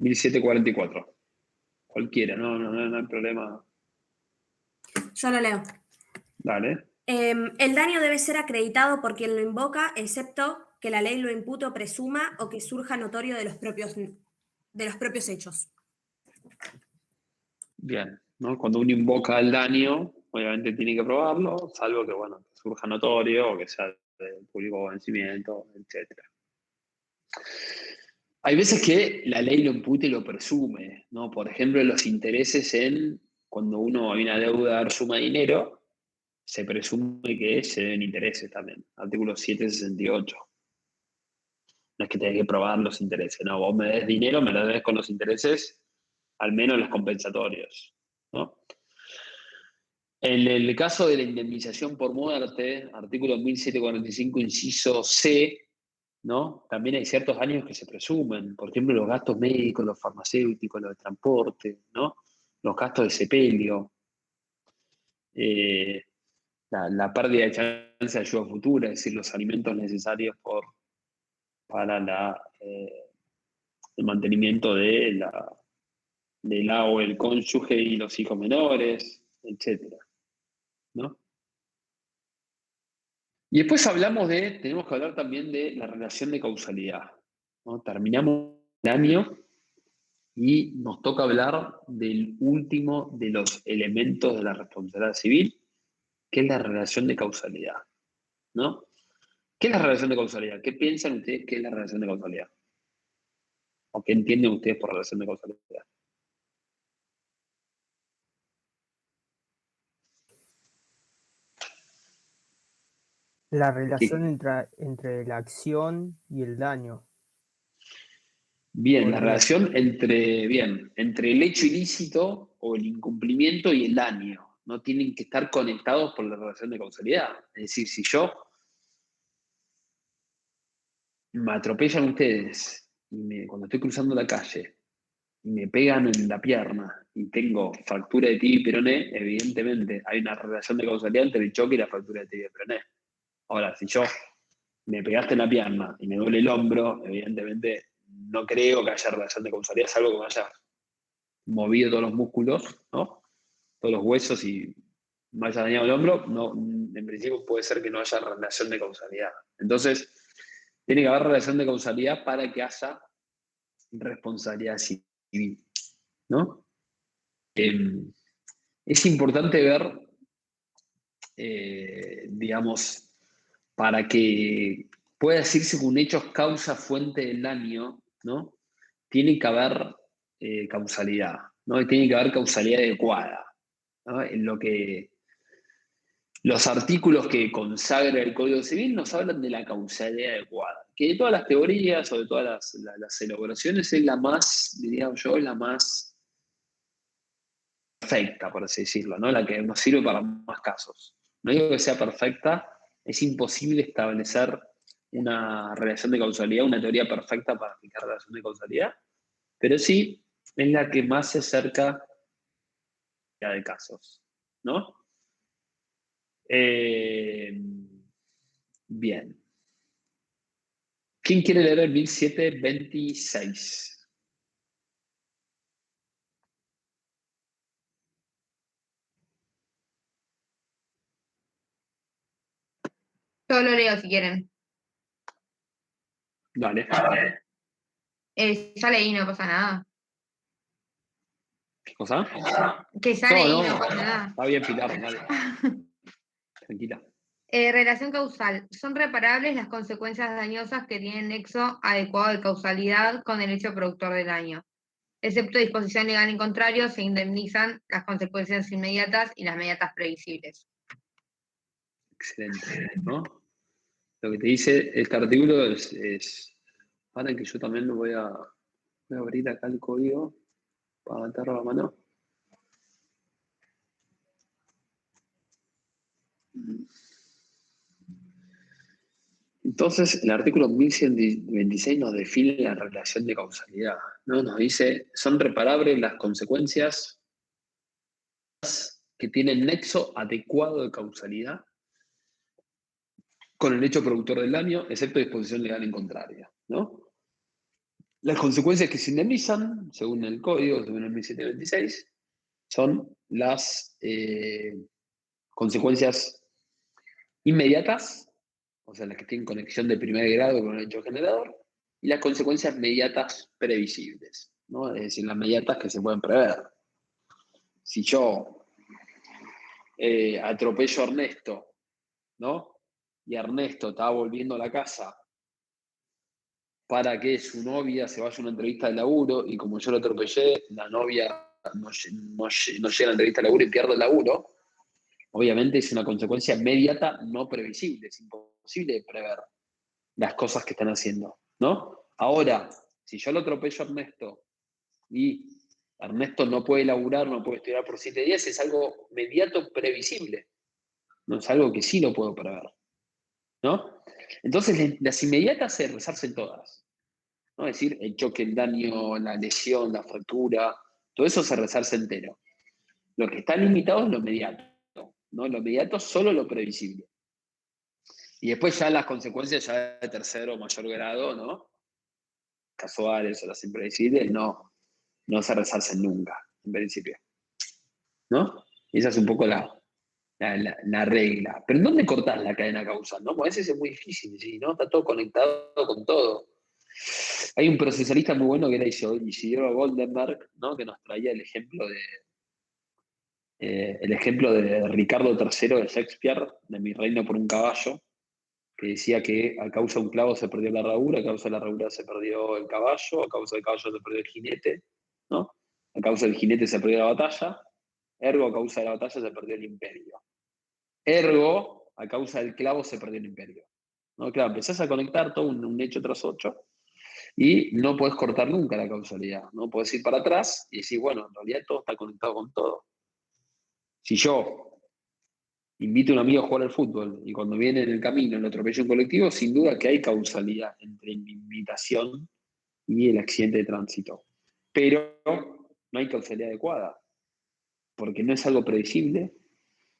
...1744. Cualquiera, no hay problema. Yo lo leo. Dale. El daño debe ser acreditado por quien lo invoca, excepto que la ley lo impute o presuma o que surja notorio de los propios hechos. Bien, ¿no? Cuando uno invoca el daño, obviamente tiene que probarlo, salvo que, bueno, surja notorio o que sea de público vencimiento, etc. Hay veces que la ley lo imputa y lo presume, ¿no? Por ejemplo, los intereses cuando uno hay una deuda dar suma de dinero, se presume que se deben intereses también. Artículo 768. No es que tengas que probar los intereses, no, vos me des dinero, me lo debes con los intereses, al menos los compensatorios, ¿no? En el caso de la indemnización por muerte, artículo 1745, inciso C, ¿no? También hay ciertos daños que se presumen, por ejemplo, los gastos médicos, los farmacéuticos, los de transporte, ¿no? Los gastos de sepelio, la pérdida de chance de ayuda futura, es decir, los alimentos necesarios para el mantenimiento de la o el cónyuge y los hijos menores, etc. ¿No? Y después tenemos que hablar también de la relación de causalidad, ¿no? Terminamos el año y nos toca hablar del último de los elementos de la responsabilidad civil, que es la relación de causalidad, ¿no? ¿Qué es la relación de causalidad? ¿Qué piensan ustedes que es la relación de causalidad? ¿O qué entienden ustedes por relación de causalidad? La relación entre la acción y el daño. Bien, la relación entre el hecho ilícito o el incumplimiento y el daño. No tienen que estar conectados por la relación de causalidad. Es decir, si yo me atropellan ustedes cuando estoy cruzando la calle y me pegan en la pierna y tengo fractura de tibia y peroné, evidentemente hay una relación de causalidad entre el choque y la fractura de tibia y peroné. Ahora, si yo me pegaste en la pierna y me duele el hombro, evidentemente no creo que haya relación de causalidad, salvo que me haya movido todos los músculos, ¿no? Todos los huesos y me haya dañado el hombro, no, en principio puede ser que no haya relación de causalidad. Entonces, tiene que haber relación de causalidad para que haya responsabilidad civil, ¿no? Es importante ver, digamos, para que pueda decirse que un hecho es causa fuente del daño, ¿no? Tiene que haber causalidad, ¿no? Y tiene que haber causalidad adecuada, ¿no? En lo que los artículos que consagra el Código Civil nos hablan de la causalidad adecuada, que de todas las teorías o de todas las elaboraciones es la más, diría yo, la más perfecta, por así decirlo, ¿no? La que nos sirve para más casos. No digo que sea perfecta, es imposible establecer una relación de causalidad, una teoría perfecta para aplicar relación de causalidad, pero sí es la que más se acerca a de casos, ¿no? Bien. ¿Quién quiere leer el 1726? Yo lo leo si quieren. Dale. Ya leí, no pasa nada. ¿Qué cosa? Que ya leí, no pasa nada. Está bien, Pilar, dale. Tranquila. Relación causal. Son reparables las consecuencias dañosas que tienen nexo adecuado de causalidad con el hecho productor del daño. Excepto disposición legal en contrario, se indemnizan las consecuencias inmediatas y las mediatas previsibles. Excelente, ¿no? Lo que te dice este artículo es para que yo también lo voy a abrir acá el código para meterlo a la mano. Entonces, el artículo 1126 nos define la relación de causalidad, ¿no? Nos dice, son reparables las consecuencias que tienen nexo adecuado de causalidad con el hecho productor del daño, excepto disposición legal en contraria, ¿no? Las consecuencias que se indemnizan, según el código, según el 1726, son las consecuencias inmediatas, o sea, las que tienen conexión de primer grado con el hecho generador, y las consecuencias mediatas previsibles, ¿no? Es decir, las mediatas que se pueden prever. Si yo atropello a Ernesto, ¿no? y Ernesto estaba volviendo a la casa para que su novia se vaya a una entrevista de laburo, y como yo lo atropellé, la novia no llega a la entrevista de laburo y pierde el laburo, obviamente es una consecuencia inmediata no previsible, es imposible de prever las cosas que están haciendo, ¿no? Ahora, si yo lo atropello a Ernesto y Ernesto no puede laburar, no puede estudiar por 7 días, es algo inmediato previsible, no es algo que sí lo puedo prever, ¿no? Entonces, las inmediatas se resarcen todas, ¿no? Es decir, el choque, el daño, la lesión, la fractura, todo eso se resarce entero. Lo que está limitado es lo inmediato, ¿no? Lo inmediato es solo lo previsible. Y después ya las consecuencias ya de tercero o mayor grado, ¿no? Casuales o las impredecibles, no se resarcen nunca, en principio, ¿no? Y esa es un poco la regla. Pero ¿en dónde cortás la cadena causal? ¿No? Porque a veces es muy difícil, ¿sí? ¿No? Está todo conectado con todo. Hay un procesalista muy bueno que era Isidoro Goldenberg, ¿no? Que nos traía el ejemplo de Ricardo III de Shakespeare, de Mi reino por un caballo, que decía que a causa de un clavo se perdió la herradura, a causa de la herradura se perdió el caballo, a causa del caballo se perdió el jinete, ¿no? A causa del jinete se perdió la batalla, ergo a causa de la batalla se perdió el imperio. Ergo, a causa del clavo se perdió el imperio, ¿no? Claro, empezás a conectar todo un hecho tras otro y no podés cortar nunca la causalidad, ¿no? Podés ir para atrás y decir, bueno, en realidad todo está conectado con todo. Si yo invito a un amigo a jugar al fútbol y cuando viene en el camino lo atropella un colectivo, sin duda que hay causalidad entre mi invitación y el accidente de tránsito. Pero no hay causalidad adecuada, porque no es algo predecible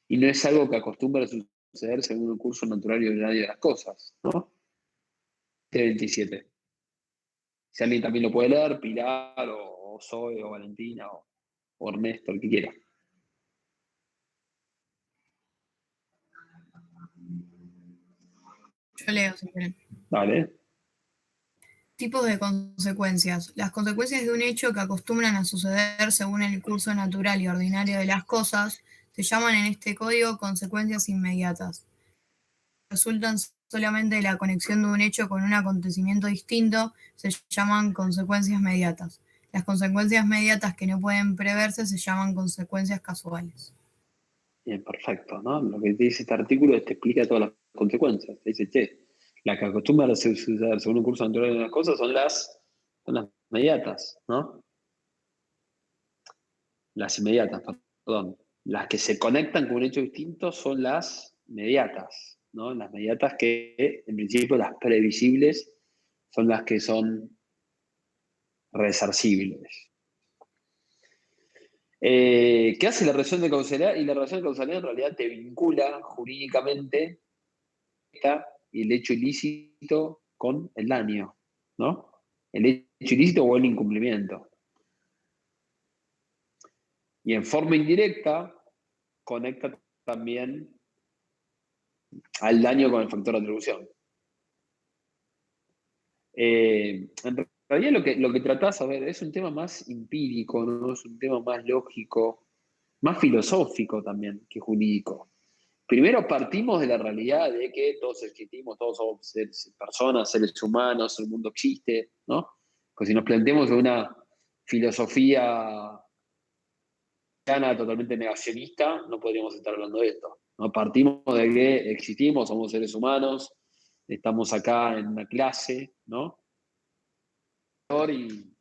y no es algo que acostumbra a suceder según el curso natural y ordinario de las cosas, ¿no? 27. Si alguien también lo puede leer, Pilar, o Zoe, o Valentina, o Ernesto, el que quiera. Yo leo, si quieren. Vale. Tipos de consecuencias. Las consecuencias de un hecho que acostumbran a suceder según el curso natural y ordinario de las cosas se llaman en este código consecuencias inmediatas. Resultan solamente de la conexión de un hecho con un acontecimiento distinto se llaman consecuencias mediatas. Las consecuencias mediatas que no pueden preverse se llaman consecuencias casuales. Bien, perfecto, ¿no? Lo que dice este artículo te explica todas las consecuencias. Te dice, che, las que acostumbran a suceder según un curso natural de las cosas son las inmediatas, ¿no? Las inmediatas, perdón. Las que se conectan con un hecho distinto son las inmediatas, ¿no? Las inmediatas que, en principio, las previsibles son las que son resarcibles. ¿Qué hace la relación de causalidad? Y la relación de causalidad en realidad te vincula jurídicamente el hecho ilícito con el daño, ¿no? El hecho ilícito o el incumplimiento. Y en forma indirecta conecta también al daño con el factor de atribución. En realidad lo que tratás, a ver, es un tema más empírico, ¿no? Es un tema más lógico, más filosófico también que jurídico. Primero partimos de la realidad de que todos existimos, todos somos personas, seres humanos, el mundo existe, ¿no? Pues si nos planteamos una filosofía totalmente negacionista, no podríamos estar hablando de esto, ¿no? Partimos de que existimos, somos seres humanos, estamos acá en una clase, ¿no?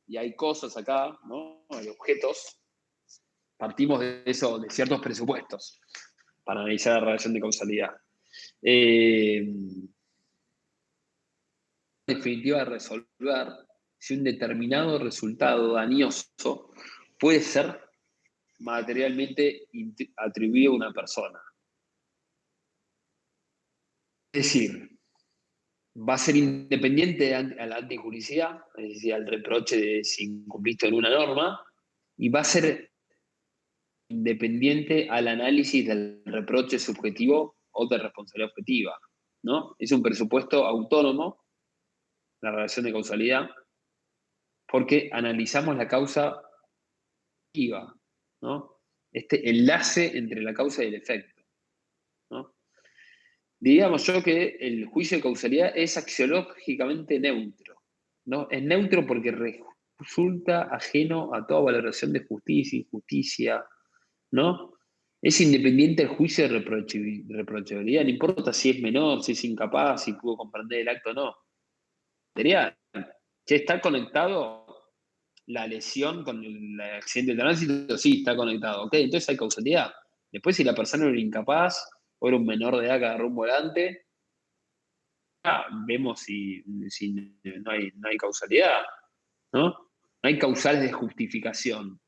Y hay cosas acá, ¿no? Hay objetos. Partimos de eso, de ciertos presupuestos para analizar la relación de causalidad. En definitiva, resolver si un determinado resultado dañoso puede ser materialmente atribuido a una persona. Es decir, va a ser independiente a la antijuricidad, es decir, al reproche de si incumpliste en una norma, y va a ser independiente al análisis del reproche subjetivo o de responsabilidad objetiva, ¿no? Es un presupuesto autónomo, la relación de causalidad, porque analizamos la causa activa, ¿no? Este enlace entre la causa y el efecto, ¿no? digamos yo que el juicio de causalidad es axiológicamente neutro, ¿no? Es neutro porque resulta ajeno a toda valoración de justicia, injusticia, ¿no? Es independiente del juicio de reprochabilidad, no importa si es menor, si es incapaz, si pudo comprender el acto o no. Sería, ¿que está conectado la lesión con el accidente de tránsito? Sí, está conectado. Ok, entonces hay causalidad. Después, si la persona era incapaz o era un menor de edad que agarró un volante, vemos si no hay causalidad, ¿no? No hay causales de justificación,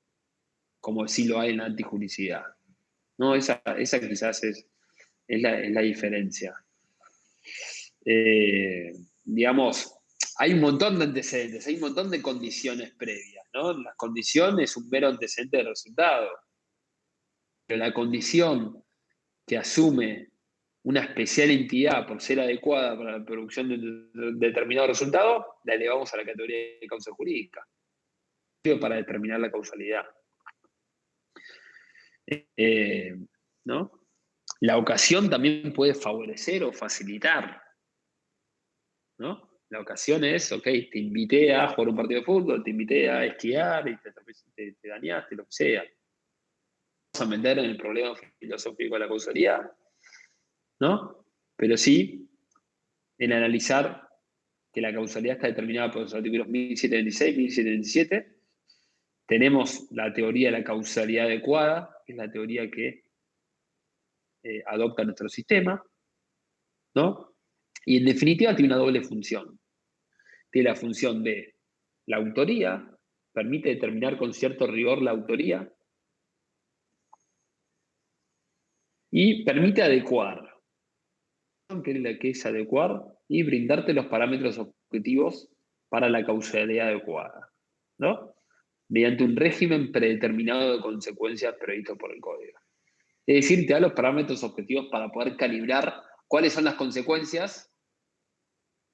como sí lo hay en la antijuricidad. ¿No? Esa quizás es la diferencia. Digamos, hay un montón de antecedentes, hay un montón de condiciones previas, ¿no? La condición es un mero antecedente del resultado. Pero la condición que asume una especial entidad por ser adecuada para la producción de determinado resultado, la elevamos a la categoría de causa jurídica, para determinar la causalidad. ¿No? La ocasión también puede favorecer o facilitar, ¿no? La ocasión es, ok, te invité a jugar un partido de fútbol, te invité a esquiar y te dañaste, lo que sea. Vamos a meter en el problema filosófico de la causalidad, ¿no? Pero sí en analizar que la causalidad está determinada por los artículos 1726, 1727. Tenemos la teoría de la causalidad adecuada, que es la teoría que adopta nuestro sistema, ¿no? Y en definitiva tiene una doble función. Tiene la función de la autoría, permite determinar con cierto rigor la autoría, y permite adecuar, que es adecuar y brindarte los parámetros objetivos para la causalidad adecuada, ¿no? Mediante un régimen predeterminado de consecuencias previsto por el código. Es decir, te da los parámetros objetivos para poder calibrar cuáles son las consecuencias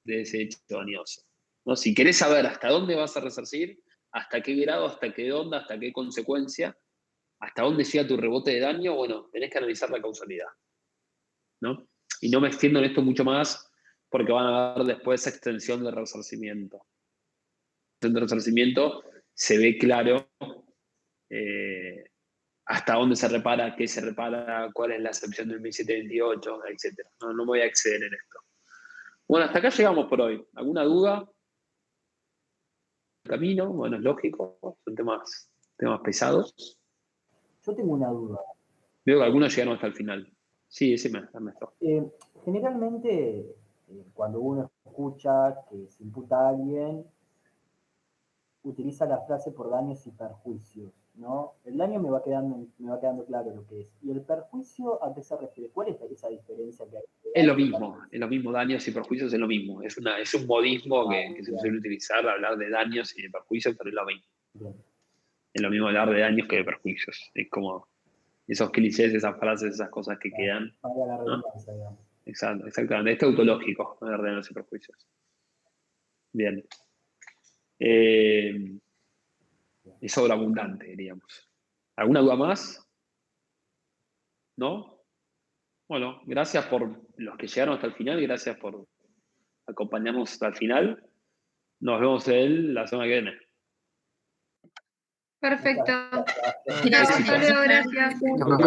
de ese hecho dañoso, ¿no? Si querés saber hasta dónde vas a resarcir, hasta qué grado, hasta qué onda, hasta qué consecuencia, hasta dónde llega tu rebote de daño, bueno, tenés que analizar la causalidad, ¿no? Y no me extiendo en esto mucho más porque van a ver después esa extensión de resarcimiento. En el resarcimiento se ve claro hasta dónde se repara, qué se repara, cuál es la excepción del 1728, etc. No me voy a exceder en esto. Bueno, hasta acá llegamos por hoy. ¿Alguna duda? Camino, bueno, es lógico, son temas pesados. Yo tengo una duda. Veo que algunos llegaron hasta el final. Sí, ese me está. Generalmente, cuando uno escucha que se imputa a alguien, utiliza la frase por daños y perjuicios, ¿no? El daño me va quedando claro lo que es. ¿Y el perjuicio a qué se refiere? ¿Cuál es esa diferencia que hay? Es lo mismo, daños y perjuicios es lo mismo. Es un modismo que se suele utilizar, hablar de daños y de perjuicios, pero es lo mismo. Bien. Es lo mismo hablar de daños que de perjuicios. Es como esos clichés, esas frases, esas cosas que quedan. Para la redundancia, digamos. Exactamente. Este es autológico, hablar de daños y perjuicios. Bien. Es sobreabundante, diríamos. ¿Alguna duda más? ¿No? Bueno, gracias por los que llegaron hasta el final, gracias por acompañarnos hasta el final. Nos vemos la semana que viene. Perfecto. Gracias. Hasta luego, gracias. Chao.